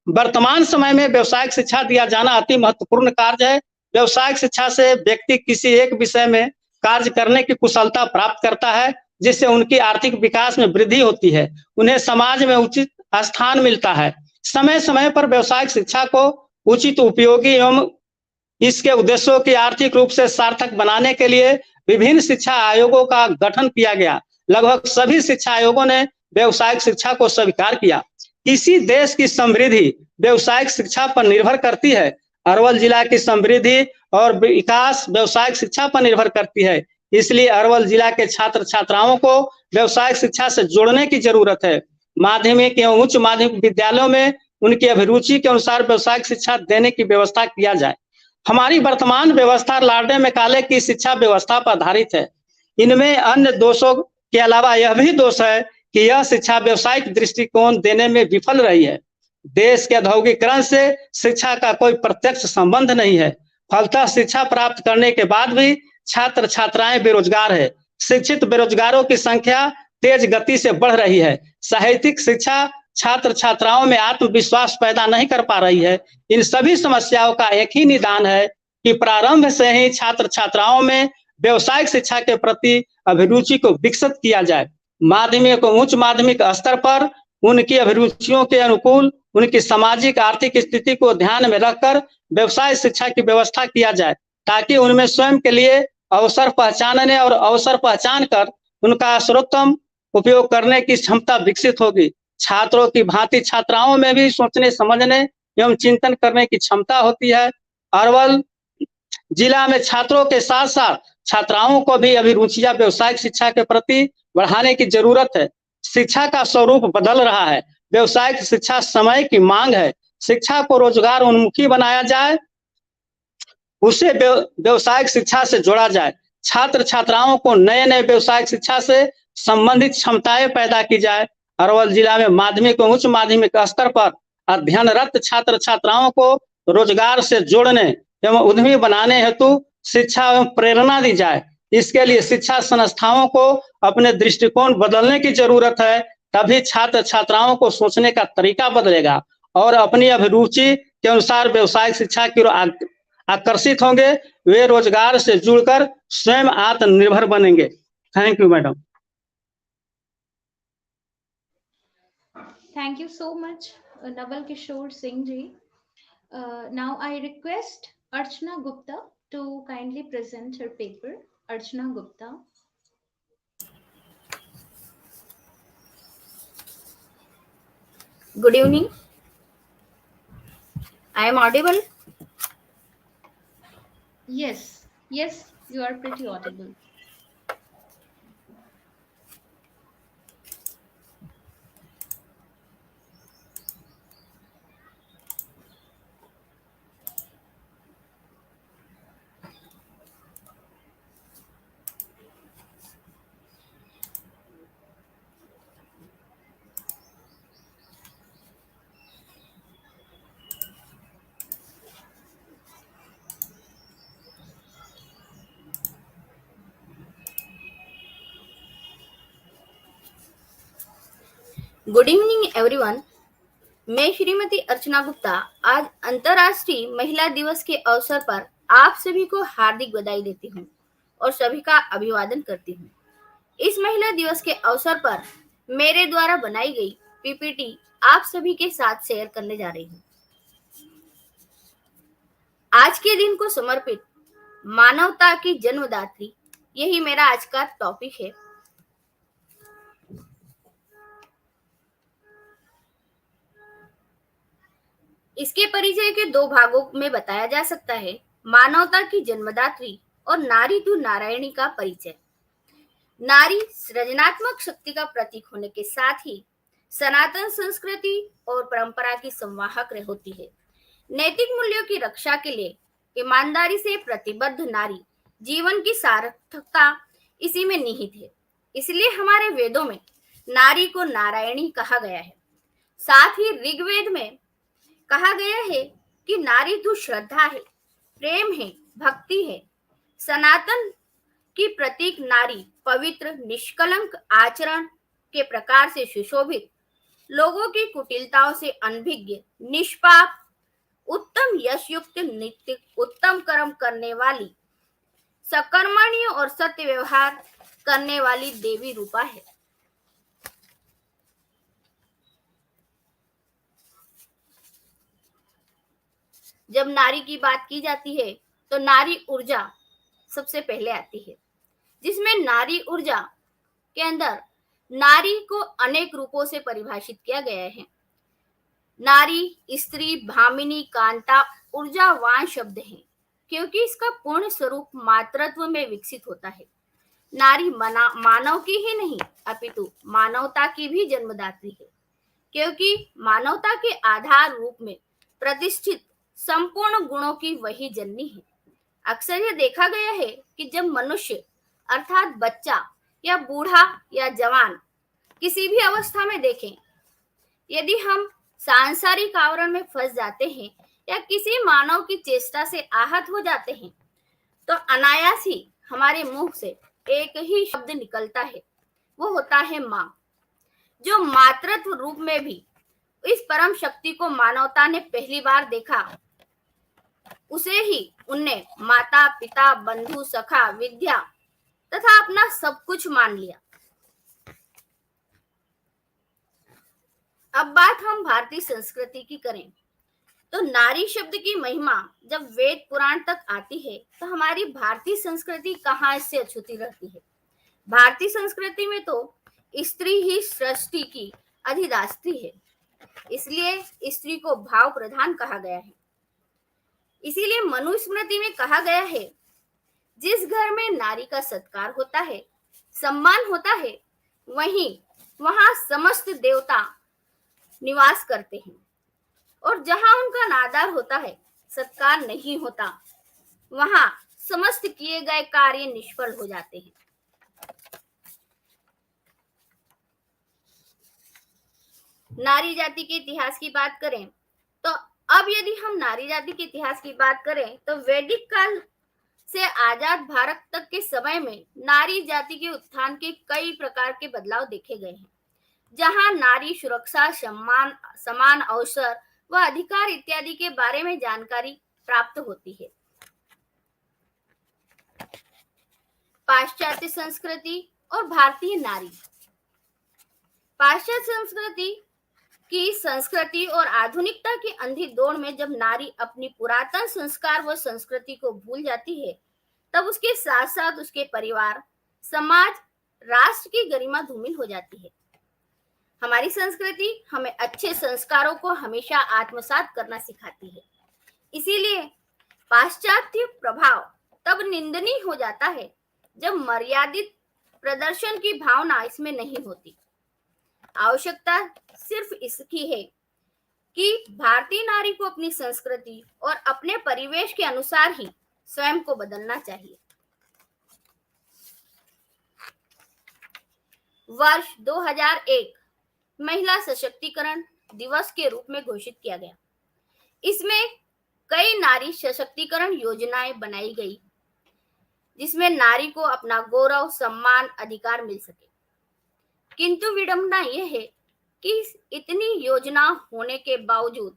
वर्तमान समय में व्यवसायिक शिक्षा दिया जाना अति महत्वपूर्ण कार्य है। व्यवसायिक शिक्षा से व्यक्ति किसी एक विषय में कार्य करने की कुशलता प्राप्त करता है जिससे उनकी आर्थिक विकास में वृद्धि होती है। उन्हें समाज में उचित स्थान मिलता है। समय समय पर व्यवसायिक शिक्षा को उचित, उपयोगी एवं इसके उद्देश्यों की आर्थिक रूप से सार्थक बनाने के लिए विभिन्न शिक्षा आयोगों का गठन किया गया। लगभग सभी शिक्षा आयोगों ने व्यवसायिक शिक्षा को स्वीकार किया। किसी देश की समृद्धि व्यवसायिक शिक्षा पर निर्भर करती है। अरवल जिला की समृद्धि और विकास व्यवसायिक शिक्षा पर निर्भर करती है। इसलिए अरवल जिला के छात्र छात्राओं को व्यवसायिक शिक्षा से जोड़ने की जरूरत है। माध्यमिक एवं उच्च माध्यमिक विद्यालयों में उनकी अभिरुचि के अनुसार व्यवसायिक शिक्षा देने की व्यवस्था किया जाए। हमारी वर्तमान व्यवस्था लार्डे मैकाले की शिक्षा व्यवस्था पर आधारित है। इनमें अन्य दोषों के अलावा यह भी दोष है कि यह शिक्षा व्यवसायिक दृष्टिकोण देने में विफल रही है। देश के औद्योगिकरण से शिक्षा का कोई प्रत्यक्ष संबंध नहीं है। फलतः शिक्षा प्राप्त करने के बाद भी छात्र छात्राएं बेरोजगार है। शिक्षित बेरोजगारों की संख्या तेज गति से बढ़ रही है। साहित्यिक शिक्षा छात्र छात्राओं में आत्मविश्वास पैदा नहीं कर पा रही है। इन सभी समस्याओं का एक ही निदान है कि प्रारंभ से ही छात्र छात्राओं में व्यवसायिक शिक्षा के प्रति अभिरुचि को विकसित किया जाए। माध्यमिक और उच्च माध्यमिक स्तर पर उनकी अभिरुचियों के अनुकूल उनकी सामाजिक आर्थिक स्थिति को ध्यान में रखकर व्यवसाय शिक्षा की व्यवस्था किया जाए ताकि उनमें स्वयं के लिए अवसर पहचानने और अवसर पहचान कर उनका सर्वोत्तम उपयोग करने की क्षमता विकसित होगी। छात्रों की भांति छात्राओं में भी सोचने समझने एवं चिंतन करने की क्षमता होती है। अरवल जिला में छात्रों के साथ साथ छात्राओं को भी अभिरुचियां व्यवसायिक शिक्षा के प्रति बढ़ाने की जरूरत है। शिक्षा का स्वरूप बदल रहा है। व्यवसायिक शिक्षा समय की मांग है। शिक्षा को रोजगार उन्मुखी बनाया जाए, उसे व्यवसायिक शिक्षा से जोड़ा जाए। छात्र छात्राओं को नए नए व्यवसायिक शिक्षा से संबंधित क्षमताएं पैदा की जाए। अरवल जिला में माध्यमिक और उच्च माध्यमिक स्तर पर अध्ययनरत छात्र छात्राओं को रोजगार से जोड़ने एवं उद्यमी बनाने हेतु शिक्षा एवं प्रेरणा दी जाए। इसके लिए शिक्षा संस्थाओं को अपने दृष्टिकोण बदलने की जरूरत है। तभी छात्र छात्राओं को सोचने का तरीका बदलेगा और अपनी अभिरुचि के अनुसार व्यवसायिक शिक्षा की ओर आकर्षित होंगे। वे रोजगार से जुड़कर स्वयं आत्मनिर्भर बनेंगे। Thank you madam. Thank you so much, Naval Kishore Singh ji. Now I request Archana Gupta to kindly present her paper. Archana Gupta. Good evening. I am audible. Yes, you are pretty audible. Good evening everyone. मैं श्रीमती अर्चना गुप्ता आज अंतर्राष्ट्रीय महिला दिवस के अवसर पर आप सभी को हार्दिक बधाई देती हूँ और सभी का अभिवादन करती हूँ। इस महिला दिवस के अवसर पर मेरे द्वारा बनाई गई पीपीटी आप सभी के साथ शेयर करने जा रही हूँ। आज के दिन को समर्पित मानवता की जन्मदात्री, यही मेरा आज का टॉपिक है। इसके परिचय के दो भागों में बताया जा सकता है, मानवता की जन्मदात्री और नारी तू नारायणी का परिचय। नारी सृजनात्मक शक्ति का प्रतीक होने के साथ ही सनातन संस्कृति और परंपरा की संवाहक होती है। नैतिक मूल्यों की रक्षा के लिए ईमानदारी से प्रतिबद्ध नारी जीवन की सार्थकता इसी में निहित है। इसलिए हमारे वेदों में नारी को नारायणी कहा गया है। साथ ही ऋग्वेद में कहा गया है कि नारी तू श्रद्धा है, प्रेम है, भक्ति है। सनातन की प्रतीक नारी पवित्र, निष्कलंक आचरण के प्रकार से सुशोभित, लोगों की कुटिलताओं से अनभिज्ञ, निष्पाप, उत्तम यशयुक्त, नित्य उत्तम कर्म करने वाली, सकर्मण्य और सत्य व्यवहार करने वाली देवी रूपा है। जब नारी की बात की जाती है तो नारी ऊर्जा सबसे पहले आती है, जिसमें नारी ऊर्जा के अंदर नारी को अनेक रूपों से परिभाषित किया गया है। नारी, स्त्री, भामिनी, कांता ऊर्जावान शब्द हैं, क्योंकि इसका पूर्ण स्वरूप मातृत्व में विकसित होता है। नारी मानव की ही नहीं अपितु मानवता की भी जन्मदात्री है, क्योंकि मानवता के आधार रूप में प्रतिष्ठित संपूर्ण गुणों की वही जननी है। अक्सर यह देखा गया है कि जब मनुष्य अर्थात बच्चा या बूढ़ा या जवान किसी भी अवस्था में देखें, यदि हम सांसारिक आवरण में फंस जाते हैं या किसी मानव की चेष्टा से आहत हो जाते हैं, तो अनायास ही हमारे मुंह से एक ही शब्द निकलता है, वो होता है माँ। जो मातृत्व रूप में भी इस परम शक्ति को मानवता ने पहली बार देखा, उसे ही उनने माता, पिता, बंधु, सखा, विद्या तथा अपना सब कुछ मान लिया। अब बात हम भारतीय संस्कृति की करें तो नारी शब्द की महिमा जब वेद पुराण तक आती है तो हमारी भारतीय संस्कृति कहाँ इससे अछूती रहती है। भारतीय संस्कृति में तो स्त्री ही सृष्टि की अधिदात्री है, इसलिए स्त्री को भाव प्रधान कहा गया है। इसीलिए मनुस्मृति में कहा गया है, जिस घर में नारी का सत्कार होता है, सम्मान होता है, वहां समस्त देवता निवास करते हैं, और जहां उनका नादार होता है, सत्कार नहीं होता, वहां समस्त किए गए कार्य निष्फल हो जाते हैं। नारी जाति के इतिहास की बात करें तो अब यदि हम नारी जाति के इतिहास की बात करें तो वैदिक काल से आजाद भारत तक के समय में नारी जाति के उत्थान के कई प्रकार के बदलाव देखे गए हैं, जहां नारी सुरक्षा, सम्मान, समान अवसर व अधिकार इत्यादि के बारे में जानकारी प्राप्त होती है। पाश्चात्य संस्कृति और भारतीय नारी। पाश्चात्य संस्कृति और आधुनिकता की अंधी दौड़ में जब नारी अपनी पुरातन संस्कार व संस्कृति को भूल जाती है, तब उसके साथ साथ उसके परिवार, समाज, राष्ट्र की गरिमा धूमिल हो जाती है। हमारी संस्कृति हमें अच्छे संस्कारों को हमेशा आत्मसात करना सिखाती है। इसीलिए पाश्चात्य प्रभाव तब निंदनीय हो जाता है जब मर्यादित प्रदर्शन की भावना इसमें नहीं होती। आवश्यकता सिर्फ इसकी है कि भारतीय नारी को अपनी संस्कृति और अपने परिवेश के अनुसार ही स्वयं को बदलना चाहिए। वर्ष 2001 महिला सशक्तिकरण दिवस के रूप में घोषित किया गया। इसमें कई नारी सशक्तिकरण योजनाएं बनाई गई, जिसमें नारी को अपना गौरव, सम्मान, अधिकार मिल सके। किंतु विडंबना यह है कि इतनी योजना होने के बावजूद,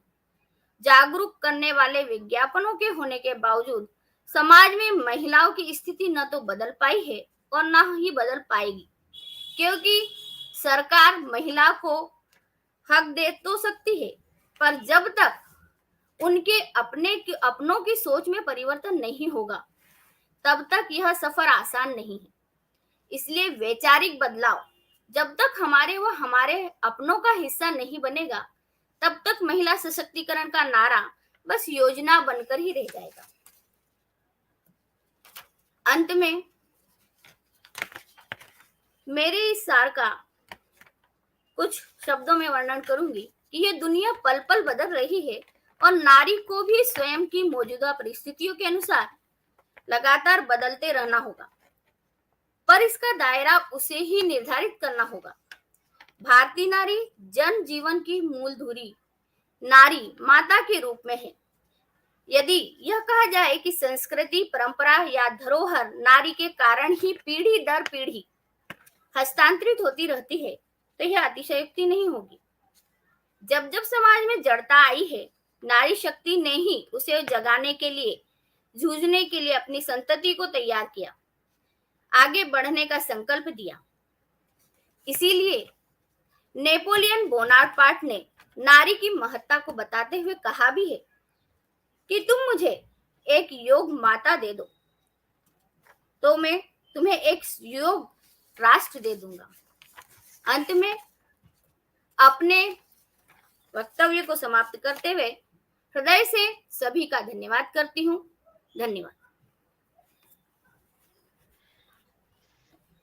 जागरूक करने वाले विज्ञापनों के होने के बावजूद समाज में महिलाओं की स्थिति न तो बदल पाई है और न ही बदल पाएगी, क्योंकि सरकार महिला को हक दे तो सकती है, पर जब तक उनके अपनों की सोच में परिवर्तन नहीं होगा, तब तक यह सफर आसान नहीं है। इसलिए वैचारिक बदलाव जब तक हमारे अपनों का हिस्सा नहीं बनेगा, तब तक महिला सशक्तिकरण का नारा बस योजना बनकर ही रह जाएगा। अंत में मेरे इस सार का कुछ शब्दों में वर्णन करूंगी कि यह दुनिया पल पल बदल रही है और नारी को भी स्वयं की मौजूदा परिस्थितियों के अनुसार लगातार बदलते रहना होगा, पर इसका दायरा उसे ही निर्धारित करना होगा। भारतीय नारी जन जीवन की मूल धुरी, नारी माता के रूप में है। यदि यह कहा जाए कि संस्कृति, परंपरा या धरोहर नारी के कारण ही पीढ़ी दर पीढ़ी हस्तांतरित होती रहती है, तो यह अतिशयोक्ति नहीं होगी। जब जब समाज में जड़ता आई है, नारी शक्ति ने ही उसे जगाने के लिए, जूझने के लिए अपनी संतति को तैयार किया, आगे बढ़ने का संकल्प दिया। इसीलिए नेपोलियन बोनापार्ट ने नारी की महत्ता को बताते हुए कहा भी है कि तुम मुझे एक योग माता दे दो तो मैं तुम्हें एक योग राष्ट्र दे दूंगा। अंत में अपने वक्तव्य को समाप्त करते हुए हृदय से सभी का धन्यवाद करती हूँ। धन्यवाद।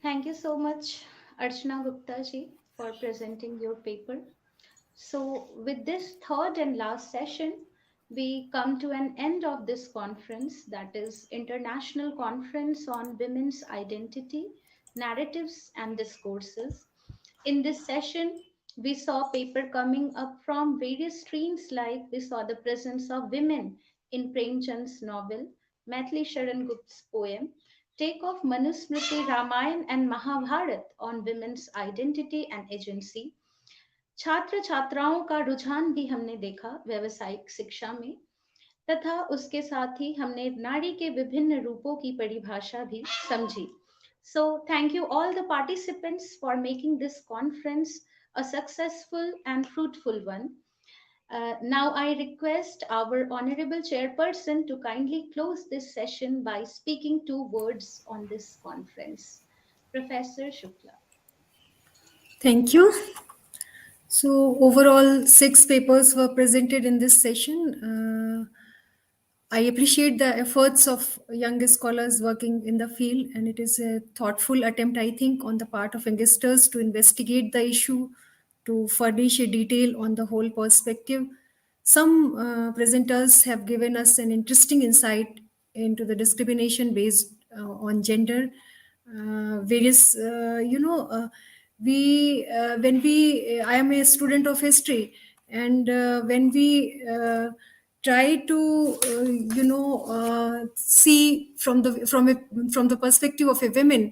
Thank you so much, Archana Gupta ji, for presenting your paper. So, with this third and last session, we come to an end of this conference, that is International Conference on Women's Identity, Narratives and Discourses. In this session, we saw paper coming up from various streams, like we saw the presence of women in Premchand's novel, Maithili Sharan Gupta's poem, take of Manusmriti, Ramayana and Mahabharata on women's identity and agency. छात्र छात्राओं का रुझान भी हमने देखा व्यवसायिक शिक्षा में, तथा उसके साथ ही हमने नारी के विभिन्न रूपों की परिभाषा भी समझी. So thank you all the participants for making this conference a successful and fruitful one. Now I request our honorable chairperson to kindly close this session by speaking 2 words on this conference. Professor Shukla. Thank you. So overall, 6 papers were presented in this session. I appreciate the efforts of young scholars working in the field, and it is a thoughtful attempt, I think, on the part of youngsters to investigate the issue, to furnish a detail on the whole perspective. Some presenters have given us an interesting insight into the discrimination based on gender. Various, when we, I am a student of history, and when we try to see from the perspective of a woman,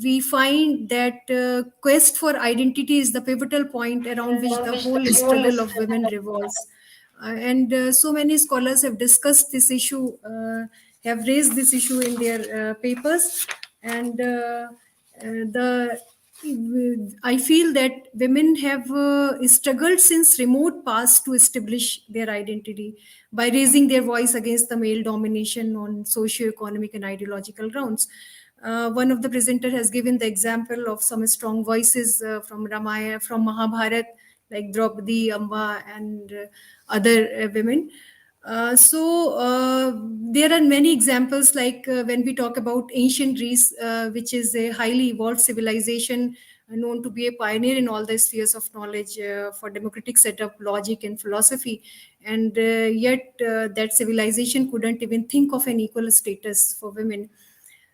we find that quest for identity is the pivotal point around which the whole struggle of women revolves. And so many scholars have discussed this issue, have raised this issue in their papers, and the I feel that women have struggled since remote past to establish their identity by raising their voice against the male domination on socio-economic and ideological grounds. One of the presenter has given the example of some strong voices from Ramayana, from Mahabharata, like Draupadi, Amba, and other women. There are many examples, like when we talk about ancient Greece, which is a highly evolved civilization known to be a pioneer in all the spheres of knowledge for democratic setup, logic, and philosophy. And yet that civilization couldn't even think of an equal status for women.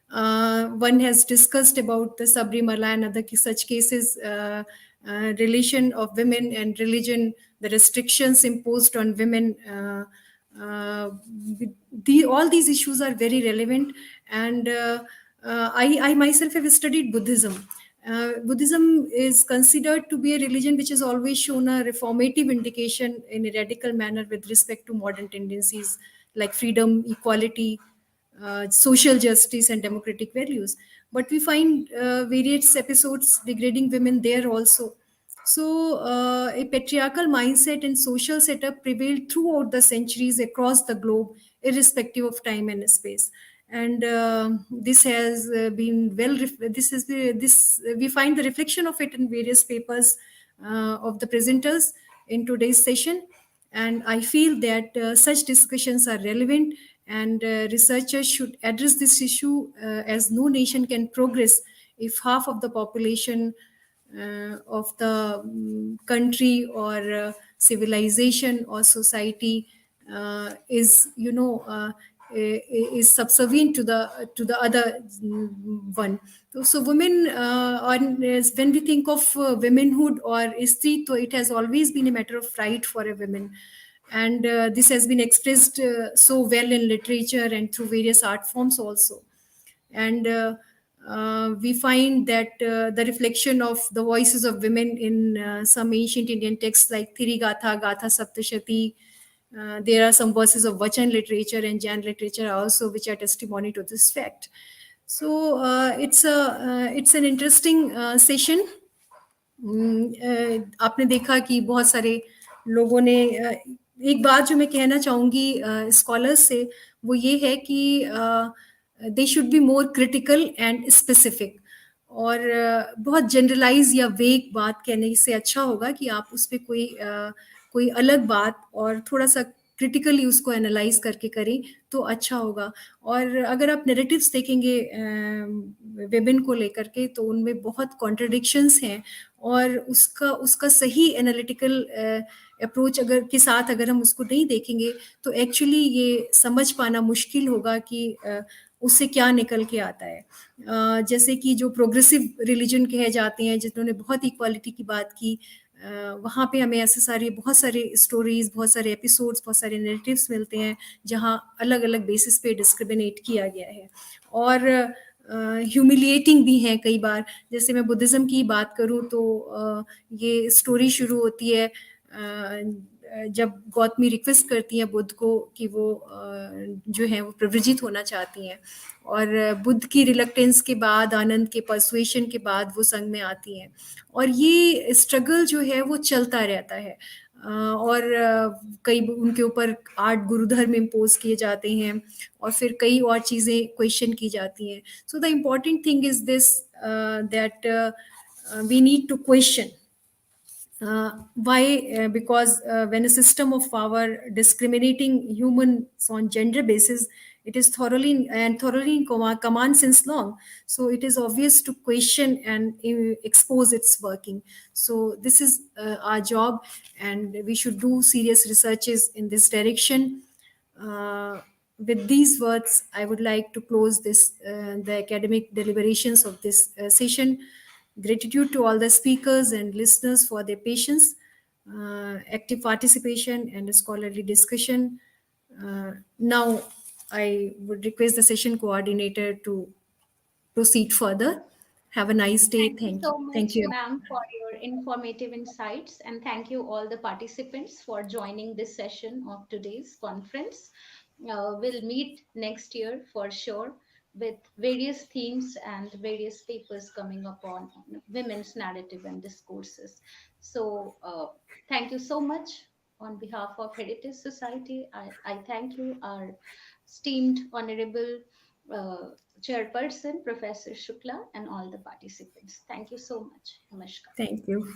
One has discussed about the Sabrimala and other such cases, relation of women and religion, the restrictions imposed on women. All these issues are very relevant, and I myself have studied Buddhism. Buddhism is considered to be a religion which has always shown a reformative indication in a radical manner with respect to modern tendencies like freedom, equality, social justice, and democratic values. But we find various episodes degrading women there also. So, a patriarchal mindset and social setup prevailed throughout the centuries across the globe, irrespective of time and space. And this has been this is this we find the reflection of it in various papers of the presenters in today's session. And I feel that such discussions are relevant, and researchers should address this issue, as no nation can progress if half of the population of the country or civilization or society is is subservient to the other one. So women when we think of womanhood or istri, it has always been a matter of right for a woman, and this has been expressed so well in literature and through various art forms also. And we find that the reflection of the voices of women in some ancient Indian texts like Thirigatha, Gatha Saptashati. There are some verses of Vachan literature and Jain literature also which are testimony to this fact. So it's an interesting session. आपने देखा कि बहुत सारे लोगों ने एक बात जो मैं कहना चाहूँगी स्कॉलर्स से, वो ये है कि they should be more critical and specific. और बहुत जनरलाइज या वेग बात कहने से अच्छा होगा कि आप उस पर कोई अलग बात और थोड़ा सा क्रिटिकली उसको एनालाइज करके करें तो अच्छा होगा. और अगर आप नैरेटिव्स देखेंगे विमेन को लेकर के, तो उनमें बहुत कॉन्ट्रडिक्शंस हैं, और उसका सही एनालिटिकल अप्रोच के साथ अगर हम उसको नहीं देखेंगे तो एक्चुअली ये समझ पाना मुश्किल होगा कि उससे क्या निकल के आता है. जैसे कि जो प्रोग्रेसिव रिलीजन कहे जाते हैं, जिन्होंने बहुत इक्वालिटी की बात की, वहाँ पे हमें ऐसे बहुत सारे स्टोरीज, बहुत सारे एपिसोड्स, बहुत सारे नैरेटिव्स मिलते हैं जहाँ अलग अलग बेसिस पे डिस्क्रिमिनेट किया गया है, और ह्यूमिलिएटिंग भी हैं कई बार. जैसे मैं बुद्धिज़्म की बात करूँ तो ये स्टोरी शुरू होती है जब गौतमी रिक्वेस्ट करती हैं बुद्ध को कि वो जो है वो प्रव्रजित होना चाहती हैं, और बुद्ध की रिलक्टेंस के बाद, आनंद के परसुएशन के बाद वो संग में आती हैं, और ये स्ट्रगल जो है वो चलता रहता है. और कई उनके ऊपर 8 गुरुधर्म इम्पोज किए जाते हैं और फिर कई और चीज़ें क्वेश्चन की जाती हैं. So the important thing is this that we need to question. Why? Because when a system of power discriminating humans on gender basis, it is thoroughly in command since long. So it is obvious to question and expose its working. So this is our job, and we should do serious researches in this direction. With these words, I would like to close this the academic deliberations of this session. Gratitude to all the speakers and listeners for their patience, active participation, and scholarly discussion. Now, I would request the session coordinator to proceed further. Have a nice day. Thank you Thank so you. much, Thank you. ma'am, for your informative insights. And thank you all the participants for joining this session of today's conference. We'll meet next year for sure with various themes and various papers coming up on women's narrative and discourses. So thank you so much on behalf of Heritage Society. I thank you, our esteemed honorable uh, chairperson, Professor Shukla, and all the participants. Thank you so much. Namaskar. Thank you.